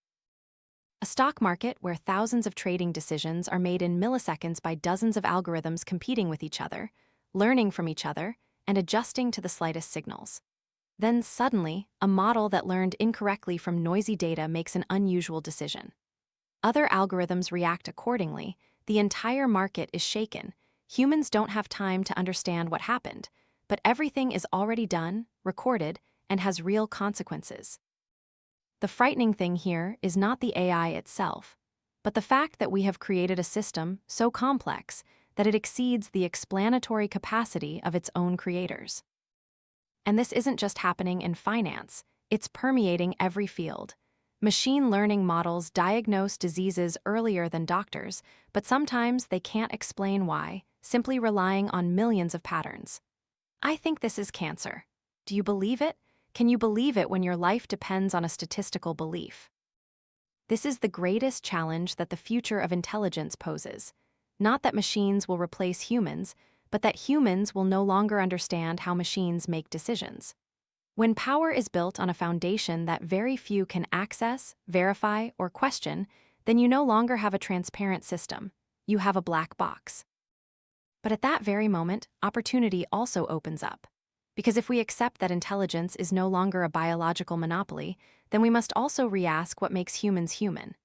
A stock market where thousands of trading decisions are made in milliseconds by dozens of algorithms competing with each other, learning from each other, and adjusting to the slightest signals. Then suddenly, a model that learned incorrectly from noisy data makes an unusual decision. Other algorithms react accordingly. The entire market is shaken. Humans don't have time to understand what happened, but everything is already done, recorded, and has real consequences. The frightening thing here is not the AI itself, but the fact that we have created a system so complex that it exceeds the explanatory capacity of its own creators. And this isn't just happening in finance, it's permeating every field. Machine learning models diagnose diseases earlier than doctors, but sometimes they can't explain why, simply relying on millions of patterns. I think this is cancer. Do you believe it? Can you believe it when your life depends on a statistical belief? This is the greatest challenge that the future of intelligence poses. Not that machines will replace humans, but that humans will no longer understand how machines make decisions. When power is built on a foundation that very few can access, verify, or question, then you no longer have a transparent system. You have a black box. But at that very moment, opportunity also opens up. Because if we accept that intelligence is no longer a biological monopoly, then we must also re-ask what makes humans human.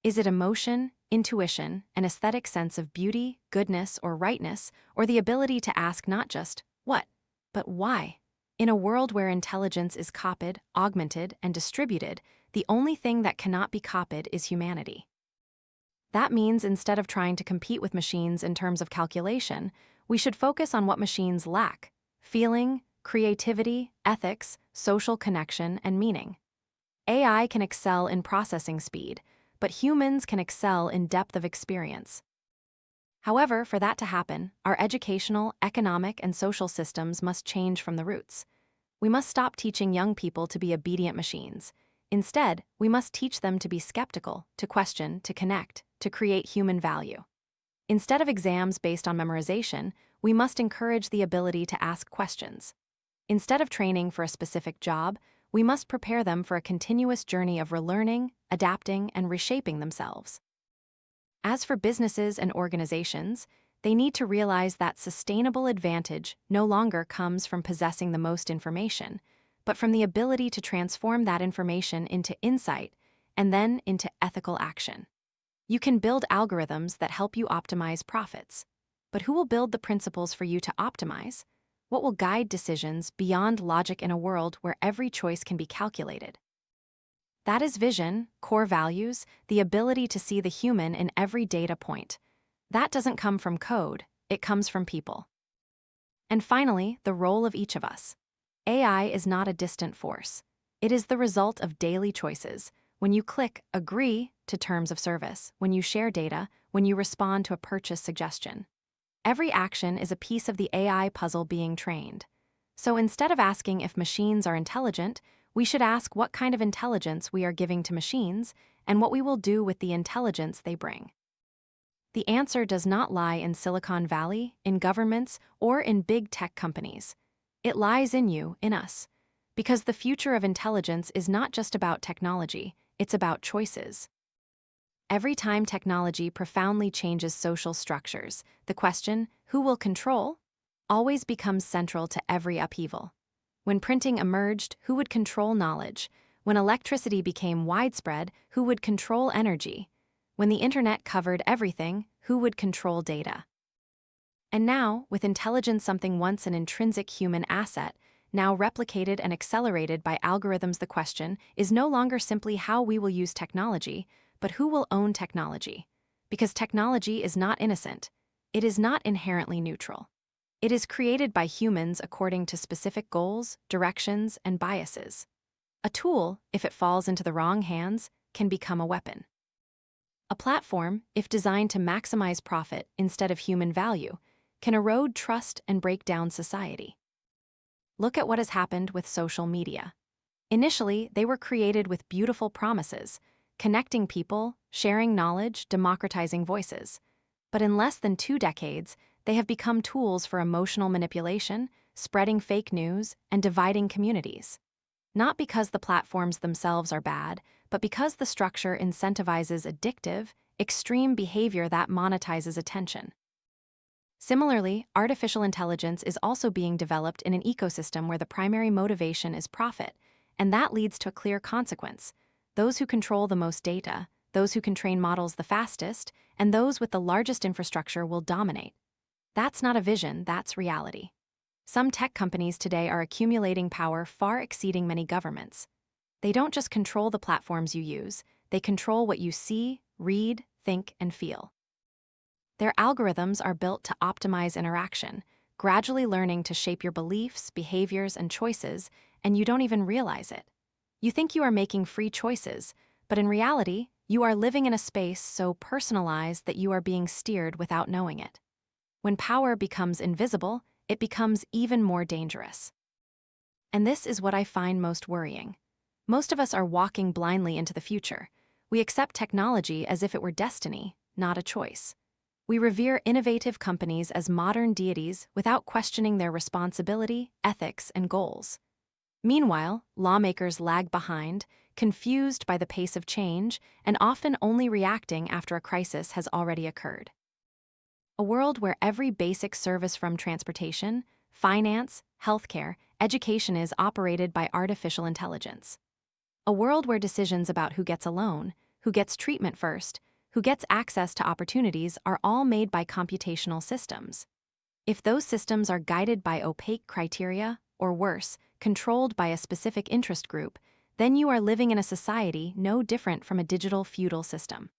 Is it emotion, intuition, an aesthetic sense of beauty, goodness, or rightness, or the ability to ask not just what, but why? In a world where intelligence is copied, augmented, and distributed, the only thing that cannot be copied is humanity. That means instead of trying to compete with machines in terms of calculation, we should focus on what machines lack: feeling, creativity, ethics, social connection, and meaning. AI can excel in processing speed, but humans can excel in depth of experience. However, for that to happen, our educational, economic, and social systems must change from the roots. We must stop teaching young people to be obedient machines. Instead, we must teach them to be skeptical, to question, to connect, to create human value. Instead of exams based on memorization, we must encourage the ability to ask questions. Instead of training for a specific job, we must prepare them for a continuous journey of relearning, adapting, and reshaping themselves. As for businesses and organizations, they need to realize that sustainable advantage no longer comes from possessing the most information, but from the ability to transform that information into insight and then into ethical action. You can build algorithms that help you optimize profits, but who will build the principles for you to optimize? What will guide decisions beyond logic in a world where every choice can be calculated? That is vision, core values, the ability to see the human in every data point. That doesn't come from code, it comes from people. And finally, the role of each of us. AI is not a distant force. It is the result of daily choices. When you click agree to terms of service, when you share data, when you respond to a purchase suggestion. Every action is a piece of the AI puzzle being trained. So instead of asking if machines are intelligent, we should ask what kind of intelligence we are giving to machines and what we will do with the intelligence they bring. The answer does not lie in Silicon Valley, in governments, or in big tech companies. It lies in you, in us. Because the future of intelligence is not just about technology, it's about choices. Every time technology profoundly changes social structures, the question, who will control, always becomes central to every upheaval. When printing emerged, who would control knowledge? When electricity became widespread, who would control energy? When the internet covered everything, who would control data? And now, with intelligence something once an intrinsic human asset, now replicated and accelerated by algorithms, the question is no longer simply how we will use technology, but who will own technology. Because technology is not innocent. It is not inherently neutral. It is created by humans according to specific goals, directions, and biases. A tool, if it falls into the wrong hands, can become a weapon. A platform, if designed to maximize profit instead of human value, can erode trust and break down society. Look at what has happened with social media. Initially, they were created with beautiful promises, connecting people, sharing knowledge, democratizing voices. But in less than 2 decades, they have become tools for emotional manipulation, spreading fake news, and dividing communities. Not because the platforms themselves are bad, but because the structure incentivizes addictive, extreme behavior that monetizes attention. Similarly, artificial intelligence is also being developed in an ecosystem where the primary motivation is profit, and that leads to a clear consequence. Those who control the most data, those who can train models the fastest, and those with the largest infrastructure will dominate. That's not a vision, that's reality. Some tech companies today are accumulating power far exceeding many governments. They don't just control the platforms you use, they control what you see, read, think, and feel. Their algorithms are built to optimize interaction, gradually learning to shape your beliefs, behaviors, and choices, and you don't even realize it. You think you are making free choices, but in reality, you are living in a space so personalized that you are being steered without knowing it. When power becomes invisible, it becomes even more dangerous. And this is what I find most worrying. Most of us are walking blindly into the future. We accept technology as if it were destiny, not a choice. We revere innovative companies as modern deities without questioning their responsibility, ethics, and goals. Meanwhile, lawmakers lag behind, confused by the pace of change, and often only reacting after a crisis has already occurred. A world where every basic service from transportation, finance, healthcare, education is operated by artificial intelligence. A world where decisions about who gets a loan, who gets treatment first, who gets access to opportunities are all made by computational systems. If those systems are guided by opaque criteria, or worse, controlled by a specific interest group, then you are living in a society no different from a digital feudal system.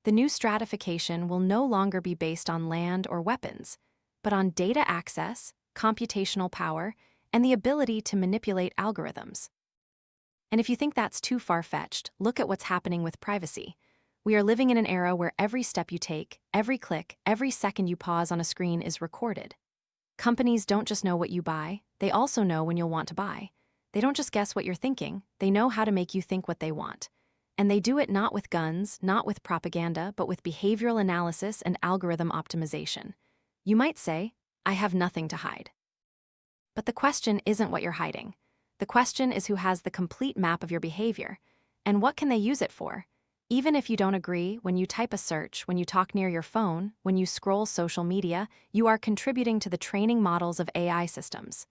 The new stratification will no longer be based on land or weapons, but on data access, computational power, and the ability to manipulate algorithms. And if you think that's too far-fetched, look at what's happening with privacy. We are living in an era where every step you take, every click, every second you pause on a screen is recorded. Companies don't just know what you buy, they also know when you'll want to buy. They don't just guess what you're thinking, they know how to make you think what they want. And they do it not with guns, not with propaganda, but with behavioral analysis and algorithm optimization. You might say, I have nothing to hide. But the question isn't what you're hiding. The question is who has the complete map of your behavior, and what can they use it for? Even if you don't agree, when you type a search, when you talk near your phone, when you scroll social media, you are contributing to the training models of AI systems.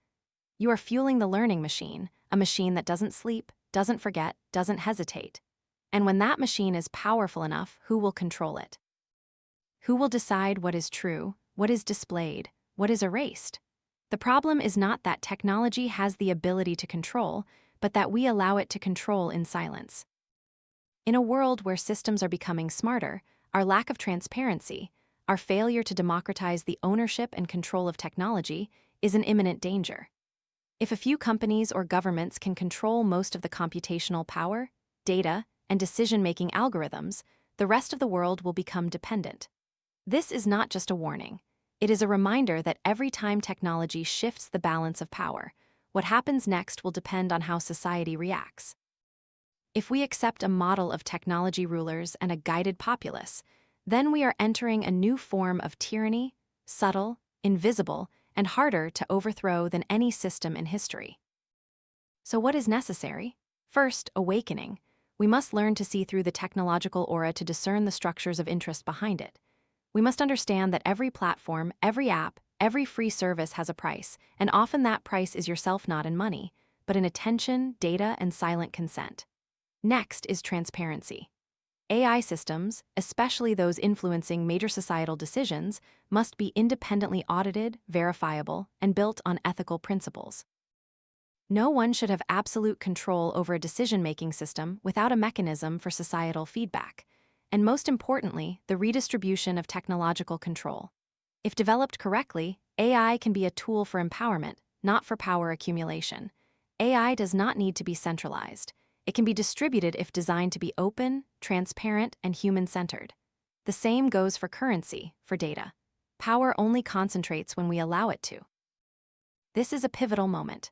You are fueling the learning machine, a machine that doesn't sleep, doesn't forget, doesn't hesitate. And when that machine is powerful enough, who will control it? Who will decide what is true, what is displayed, what is erased? The problem is not that technology has the ability to control, but that we allow it to control in silence. In a world where systems are becoming smarter, our lack of transparency, our failure to democratize the ownership and control of technology, is an imminent danger. If a few companies or governments can control most of the computational power, data, and decision-making algorithms, the rest of the world will become dependent. This is not just a warning. It is a reminder that every time technology shifts the balance of power, what happens next will depend on how society reacts. If we accept a model of technology rulers and a guided populace, then we are entering a new form of tyranny, subtle, invisible, and harder to overthrow than any system in history. So what is necessary? First, awakening. We must learn to see through the technological aura to discern the structures of interest behind it. We must understand that every platform, every app, every free service has a price, and often that price is yourself not in money, but in attention, data, and silent consent. Next is transparency. AI systems, especially those influencing major societal decisions, must be independently audited, verifiable, and built on ethical principles. No one should have absolute control over a decision-making system without a mechanism for societal feedback, and most importantly, the redistribution of technological control. If developed correctly, AI can be a tool for empowerment, not for power accumulation. AI does not need to be centralized. It can be distributed if designed to be open, transparent, and human-centered. The same goes for currency, for data. Power only concentrates when we allow it to. This is a pivotal moment.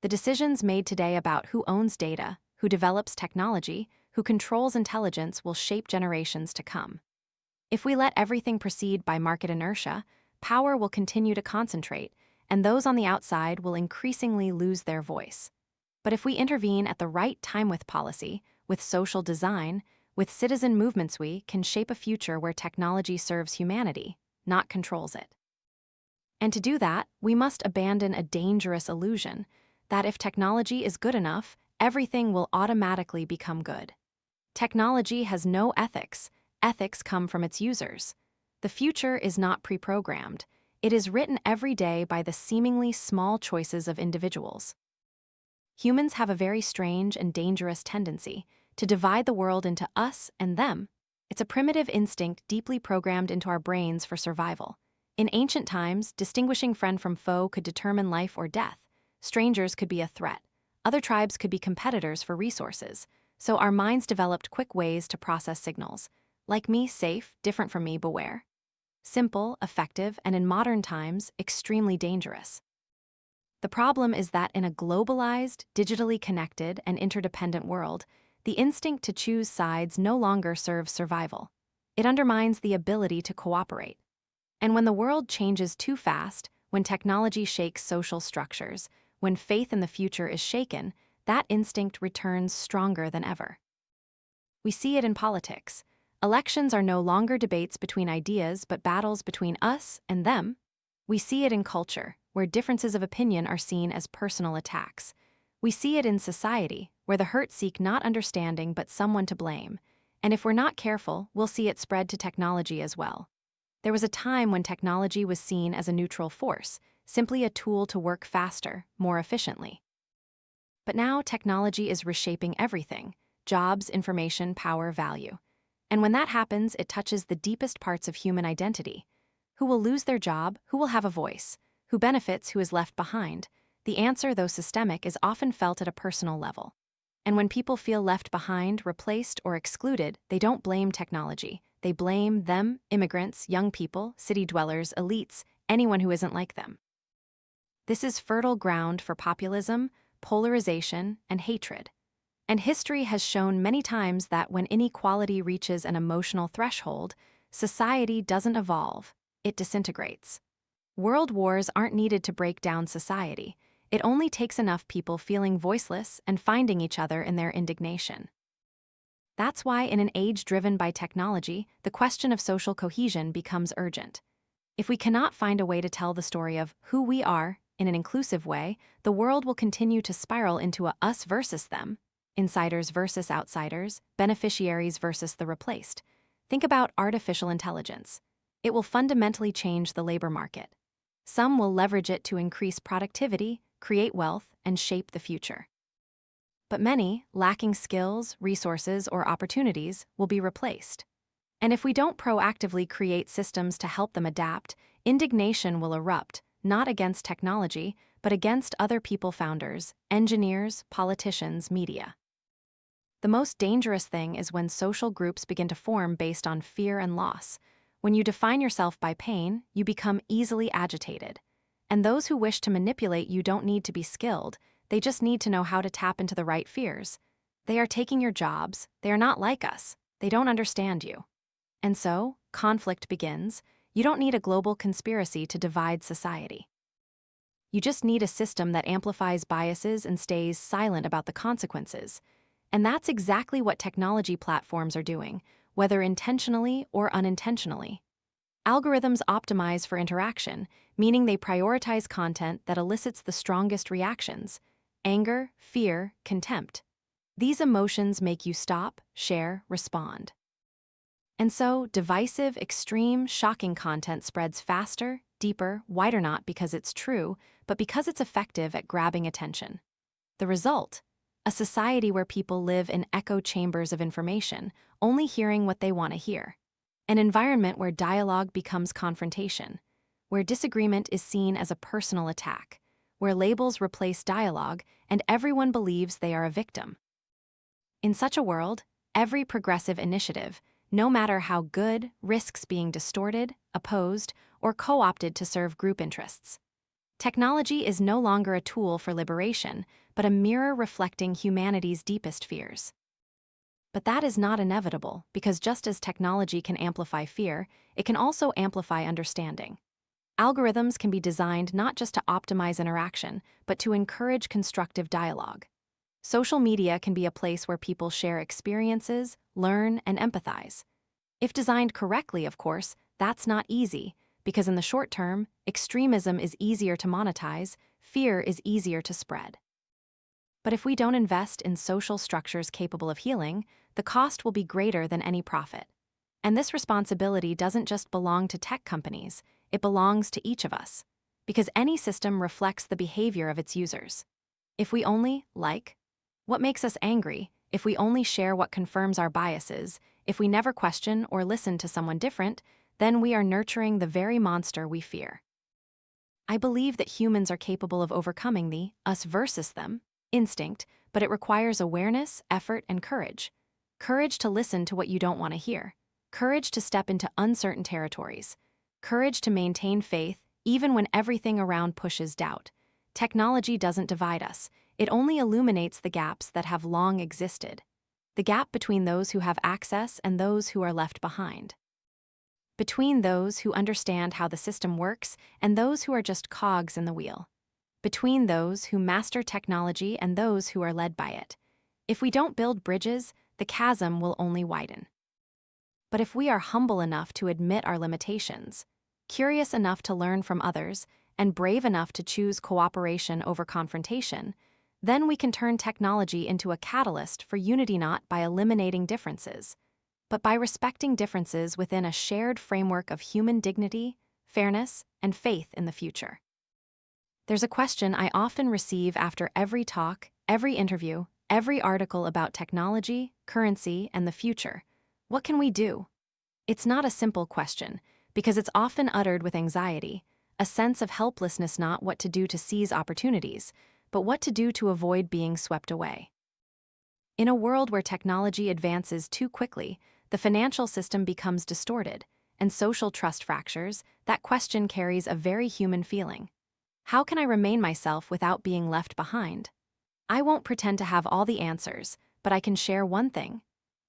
The decisions made today about who owns data, who develops technology, who controls intelligence will shape generations to come. If we let everything proceed by market inertia, power will continue to concentrate, and those on the outside will increasingly lose their voice. But if we intervene at the right time with policy, with social design, with citizen movements, we can shape a future where technology serves humanity, not controls it. And to do that, we must abandon a dangerous illusion that if technology is good enough, everything will automatically become good. Technology has no ethics. Ethics come from its users. The future is not pre-programmed. It is written every day by the seemingly small choices of individuals. Humans have a very strange and dangerous tendency to divide the world into us and them. It's a primitive instinct deeply programmed into our brains for survival. In ancient times, distinguishing friend from foe could determine life or death. Strangers could be a threat. Other tribes could be competitors for resources. So our minds developed quick ways to process signals. Like me, safe, different from me, beware. Simple, effective, and in modern times, extremely dangerous. The problem is that in a globalized, digitally connected, and interdependent world, the instinct to choose sides no longer serves survival. It undermines the ability to cooperate. And when the world changes too fast, when technology shakes social structures, when faith in the future is shaken, that instinct returns stronger than ever. We see it in politics. Elections are no longer debates between ideas, but battles between us and them. We see it in culture, where differences of opinion are seen as personal attacks. We see it in society, where the hurt seek not understanding but someone to blame. And if we're not careful, we'll see it spread to technology as well. There was a time when technology was seen as a neutral force, simply a tool to work faster, more efficiently. But now technology is reshaping everything: jobs, information, power, value. And when that happens, it touches the deepest parts of human identity. Who will lose their job? Who will have a voice? Who benefits? Who is left behind? The answer, though systemic, is often felt at a personal level. And when people feel left behind, replaced, or excluded, they don't blame technology. They blame them, immigrants, young people, city dwellers, elites, anyone who isn't like them. This is fertile ground for populism, polarization, and hatred. And history has shown many times that when inequality reaches an emotional threshold, society doesn't evolve, it disintegrates. World wars aren't needed to break down society. It only takes enough people feeling voiceless and finding each other in their indignation. That's why in an age driven by technology, the question of social cohesion becomes urgent. If we cannot find a way to tell the story of who we are in an inclusive way, the world will continue to spiral into a us versus them, insiders versus outsiders, beneficiaries versus the replaced. Think about artificial intelligence. It will fundamentally change the labor market. Some will leverage it to increase productivity, create wealth, and shape the future. But many, lacking skills, resources, or opportunities, will be replaced. And if we don't proactively create systems to help them adapt, indignation will erupt, not against technology, but against other people founders, engineers, politicians, media. The most dangerous thing is when social groups begin to form based on fear and loss. When you define yourself by pain, you become easily agitated. And those who wish to manipulate you don't need to be skilled, they just need to know how to tap into the right fears. They are taking your jobs, they are not like us, they don't understand you. And so, conflict begins. You don't need a global conspiracy to divide society. You just need a system that amplifies biases and stays silent about the consequences. And that's exactly what technology platforms are doing, whether intentionally or unintentionally. Algorithms optimize for interaction, meaning they prioritize content that elicits the strongest reactions: anger, fear, contempt. These emotions make you stop, share, respond. And so, divisive, extreme, shocking content spreads faster, deeper, wider, not because it's true, but because it's effective at grabbing attention. The result? A society where people live in echo chambers of information, only hearing what they want to hear. An environment where dialogue becomes confrontation, where disagreement is seen as a personal attack, where labels replace dialogue and everyone believes they are a victim. In such a world, every progressive initiative, no matter how good, risks being distorted, opposed, or co-opted to serve group interests. Technology is no longer a tool for liberation, but a mirror reflecting humanity's deepest fears. But that is not inevitable, because just as technology can amplify fear, it can also amplify understanding. Algorithms can be designed not just to optimize interaction, but to encourage constructive dialogue. Social media can be a place where people share experiences, learn, and empathize. If designed correctly, of course, that's not easy, because in the short term, extremism is easier to monetize, fear is easier to spread. But if we don't invest in social structures capable of healing, the cost will be greater than any profit. And this responsibility doesn't just belong to tech companies, it belongs to each of us, because any system reflects the behavior of its users. If we only like what makes us angry, if we only share what confirms our biases, if we never question or listen to someone different, then we are nurturing the very monster we fear. I believe that humans are capable of overcoming the us versus them instinct, but it requires awareness, effort, and courage. Courage to listen to what you don't want to hear. Courage to step into uncertain territories. Courage to maintain faith, even when everything around pushes doubt. Technology doesn't divide us. It only illuminates the gaps that have long existed. The gap between those who have access and those who are left behind. Between those who understand how the system works and those who are just cogs in the wheel. Between those who master technology and those who are led by it. If we don't build bridges, the chasm will only widen. But if we are humble enough to admit our limitations, curious enough to learn from others, and brave enough to choose cooperation over confrontation, then we can turn technology into a catalyst for unity, not by eliminating differences, but by respecting differences within a shared framework of human dignity, fairness, and faith in the future. There's a question I often receive after every talk, every interview, every article about technology, currency, and the future. What can we do? It's not a simple question, because it's often uttered with anxiety, a sense of helplessness, not what to do to seize opportunities, but what to do to avoid being swept away. In a world where technology advances too quickly, the financial system becomes distorted, and social trust fractures. That question carries a very human feeling. How can I remain myself without being left behind? I won't pretend to have all the answers, but I can share one thing.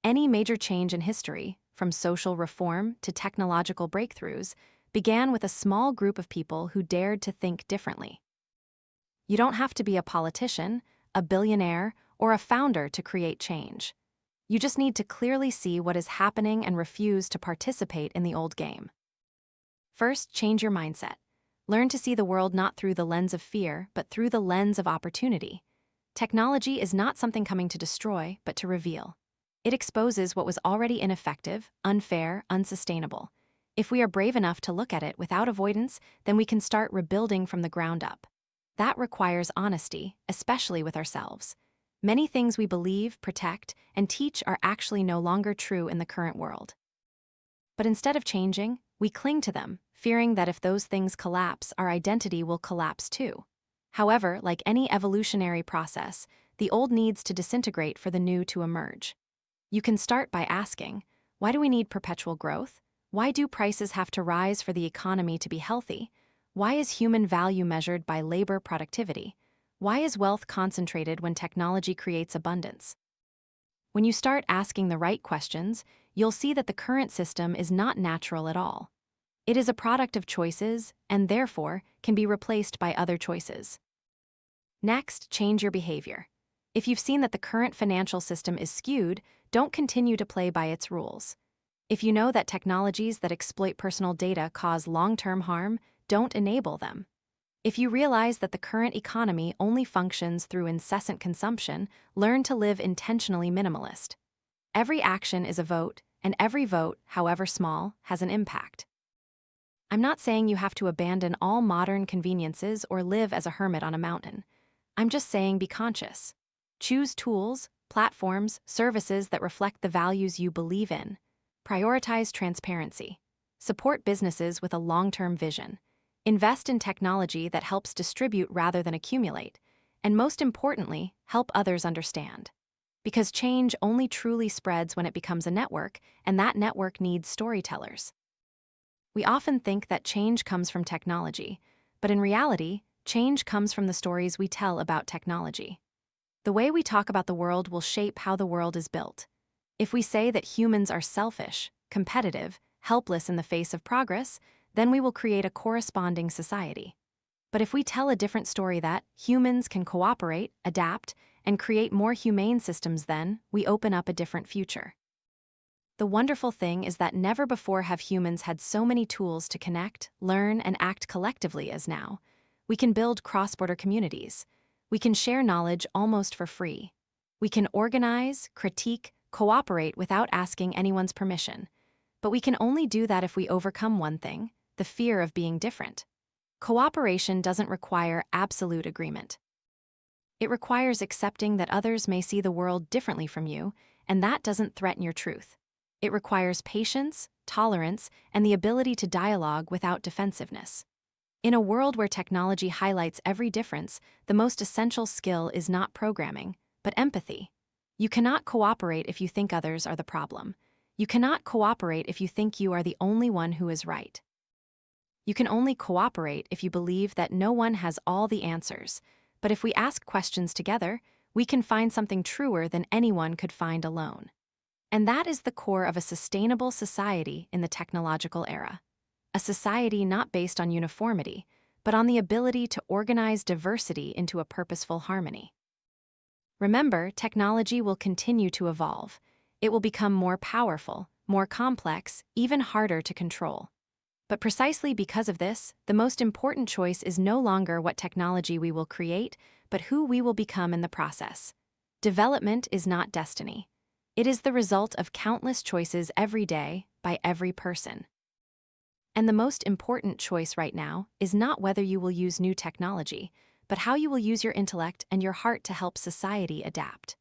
Any major change in history, from social reform to technological breakthroughs, began with a small group of people who dared to think differently. You don't have to be a politician, a billionaire, or a founder to create change. You just need to clearly see what is happening and refuse to participate in the old game. First, change your mindset. Learn to see the world not through the lens of fear, but through the lens of opportunity. Technology is not something coming to destroy, but to reveal. It exposes what was already ineffective, unfair, unsustainable. If we are brave enough to look at it without avoidance, then we can start rebuilding from the ground up. That requires honesty, especially with ourselves. Many things we believe, protect, and teach are actually no longer true in the current world. But instead of changing, we cling to them, fearing that if those things collapse, our identity will collapse too. However, like any evolutionary process, the old needs to disintegrate for the new to emerge. You can start by asking, why do we need perpetual growth? Why do prices have to rise for the economy to be healthy? Why is human value measured by labor productivity? Why is wealth concentrated when technology creates abundance? When you start asking the right questions, you'll see that the current system is not natural at all. It is a product of choices and therefore can be replaced by other choices. Next, change your behavior. If you've seen that the current financial system is skewed, don't continue to play by its rules. If you know that technologies that exploit personal data cause long-term harm, don't enable them. If you realize that the current economy only functions through incessant consumption, learn to live intentionally minimalist. Every action is a vote, and every vote, however small, has an impact. I'm not saying you have to abandon all modern conveniences or live as a hermit on a mountain. I'm just saying be conscious. Choose tools, platforms, services that reflect the values you believe in. Prioritize transparency. Support businesses with a long-term vision. Invest in technology that helps distribute rather than accumulate. And most importantly, help others understand. Because change only truly spreads when it becomes a network, and that network needs storytellers. We often think that change comes from technology, but in reality, change comes from the stories we tell about technology. The way we talk about the world will shape how the world is built. If we say that humans are selfish, competitive, helpless in the face of progress, then we will create a corresponding society. But if we tell a different story that humans can cooperate, adapt, and create more humane systems, then we open up a different future. The wonderful thing is that never before have humans had so many tools to connect, learn, and act collectively as now. We can build cross-border communities. We can share knowledge almost for free. We can organize, critique, cooperate without asking anyone's permission. But we can only do that if we overcome one thing: the fear of being different. Cooperation doesn't require absolute agreement. It requires accepting that others may see the world differently from you, and that doesn't threaten your truth. It requires patience, tolerance, and the ability to dialogue without defensiveness. In a world where technology highlights every difference, the most essential skill is not programming, but empathy. You cannot cooperate if you think others are the problem. You cannot cooperate if you think you are the only one who is right. You can only cooperate if you believe that no one has all the answers, but if we ask questions together, we can find something truer than anyone could find alone. And that is the core of a sustainable society in the technological era. A society not based on uniformity, but on the ability to organize diversity into a purposeful harmony. Remember, technology will continue to evolve. It will become more powerful, more complex, even harder to control. But precisely because of this, the most important choice is no longer what technology we will create, but who we will become in the process. Development is not destiny. It is the result of countless choices every day by every person. And the most important choice right now is not whether you will use new technology, but how you will use your intellect and your heart to help society adapt.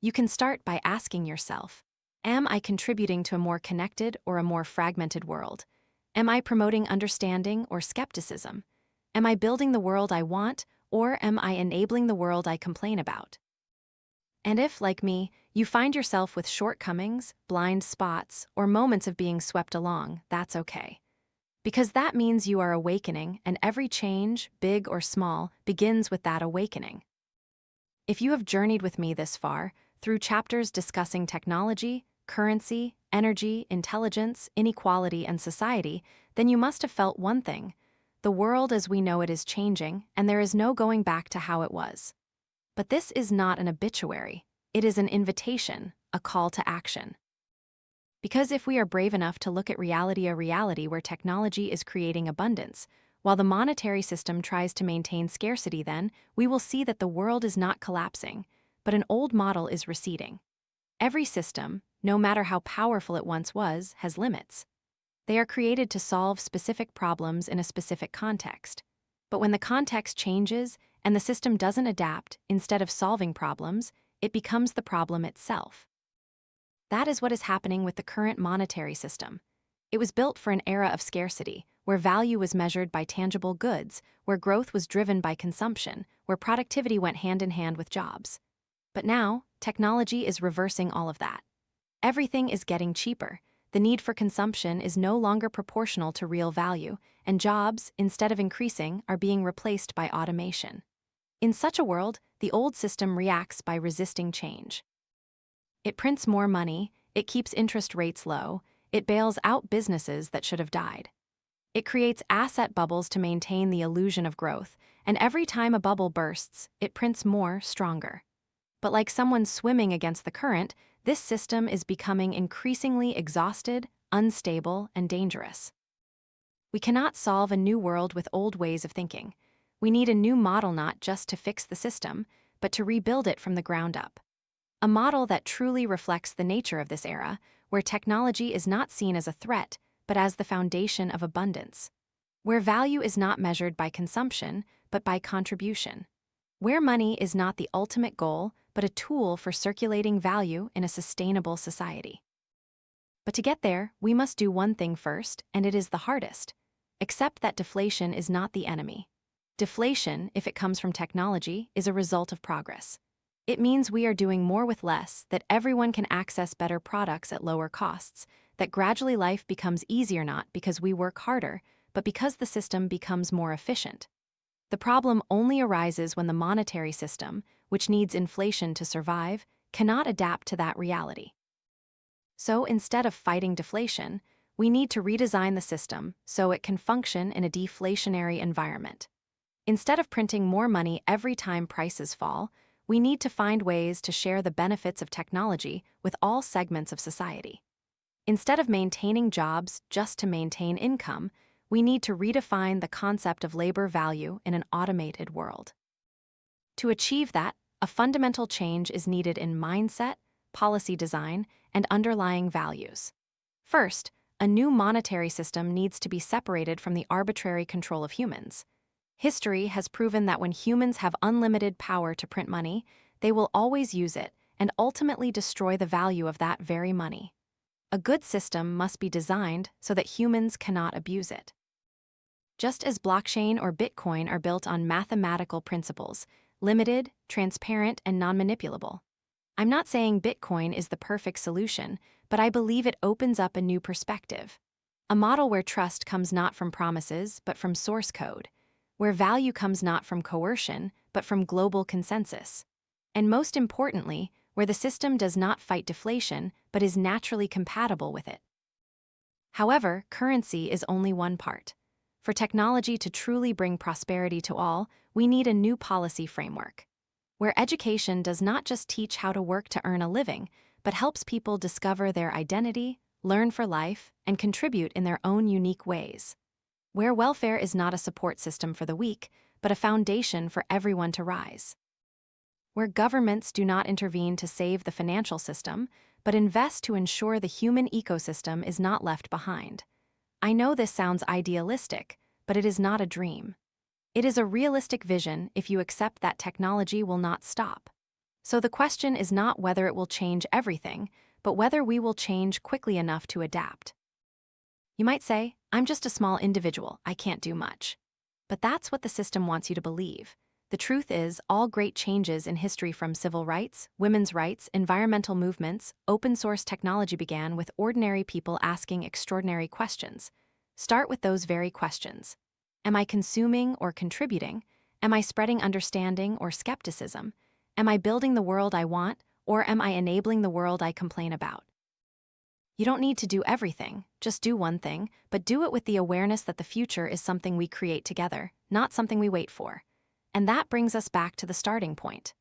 You can start by asking yourself, am I contributing to a more connected or a more fragmented world? Am I promoting understanding or skepticism? Am I building the world I want, or am I enabling the world I complain about? And if, like me, you find yourself with shortcomings, blind spots, or moments of being swept along, that's okay. Because that means you are awakening, and every change, big or small, begins with that awakening. If you have journeyed with me this far, through chapters discussing technology, currency, energy, intelligence, inequality, and society, then you must have felt one thing. The world as we know it is changing, and there is no going back to how it was. But this is not an obituary. It is an invitation, a call to action. Because if we are brave enough to look at a reality where technology is creating abundance, while the monetary system tries to maintain scarcity, then we will see that the world is not collapsing, but an old model is receding. Every system, no matter how powerful it once was, has limits. They are created to solve specific problems in a specific context. But when the context changes and the system doesn't adapt, instead of solving problems, it becomes the problem itself. That is what is happening with the current monetary system. It was built for an era of scarcity, where value was measured by tangible goods, where growth was driven by consumption, where productivity went hand in hand with jobs. But now, technology is reversing all of that. Everything is getting cheaper. The need for consumption is no longer proportional to real value, and jobs, instead of increasing, are being replaced by automation. In such a world, the old system reacts by resisting change. It prints more money, it keeps interest rates low, it bails out businesses that should have died. It creates asset bubbles to maintain the illusion of growth, and every time a bubble bursts, it prints more, stronger. But like someone swimming against the current, this system is becoming increasingly exhausted, unstable, and dangerous. We cannot solve a new world with old ways of thinking. We need a new model not just to fix the system, but to rebuild it from the ground up. A model that truly reflects the nature of this era, where technology is not seen as a threat, but as the foundation of abundance. Where value is not measured by consumption, but by contribution. Where money is not the ultimate goal, but a tool for circulating value in a sustainable society. But to get there, we must do one thing first, and it is the hardest. Accept that deflation is not the enemy. Deflation, if it comes from technology, is a result of progress. It means we are doing more with less, that everyone can access better products at lower costs, that gradually life becomes easier not because we work harder, but because the system becomes more efficient. The problem only arises when the monetary system, which needs inflation to survive, cannot adapt to that reality. So instead of fighting deflation, we need to redesign the system so it can function in a deflationary environment. Instead of printing more money every time prices fall, we need to find ways to share the benefits of technology with all segments of society. Instead of maintaining jobs just to maintain income, we need to redefine the concept of labor value in an automated world. To achieve that, a fundamental change is needed in mindset, policy design, and underlying values. First, a new monetary system needs to be separated from the arbitrary control of humans. History has proven that when humans have unlimited power to print money, they will always use it and ultimately destroy the value of that very money. A good system must be designed so that humans cannot abuse it. Just as blockchain or Bitcoin are built on mathematical principles, limited, transparent, and non-manipulable. I'm not saying Bitcoin is the perfect solution, but I believe it opens up a new perspective. A model where trust comes not from promises, but from source code. Where value comes not from coercion, but from global consensus. And most importantly, where the system does not fight deflation, but is naturally compatible with it. However, currency is only one part. For technology to truly bring prosperity to all, we need a new policy framework, where education does not just teach how to work to earn a living, but helps people discover their identity, learn for life, and contribute in their own unique ways. Where welfare is not a support system for the weak, but a foundation for everyone to rise. Where governments do not intervene to save the financial system, but invest to ensure the human ecosystem is not left behind. I know this sounds idealistic, but it is not a dream. It is a realistic vision if you accept that technology will not stop. So the question is not whether it will change everything, but whether we will change quickly enough to adapt. You might say, I'm just a small individual, I can't do much. But that's what the system wants you to believe. The truth is, all great changes in history from civil rights, women's rights, environmental movements, open source technology began with ordinary people asking extraordinary questions. Start with those very questions. Am I consuming or contributing? Am I spreading understanding or skepticism? Am I building the world I want, or am I enabling the world I complain about? You don't need to do everything, just do one thing, but do it with the awareness that the future is something we create together, not something we wait for. And that brings us back to the starting point.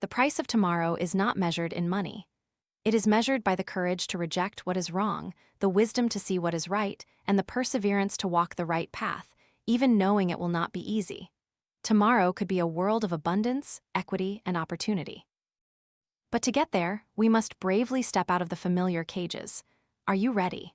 The price of tomorrow is not measured in money. It is measured by the courage to reject what is wrong, the wisdom to see what is right, and the perseverance to walk the right path, even knowing it will not be easy. Tomorrow could be a world of abundance, equity, and opportunity. But to get there, we must bravely step out of the familiar cages. Are you ready?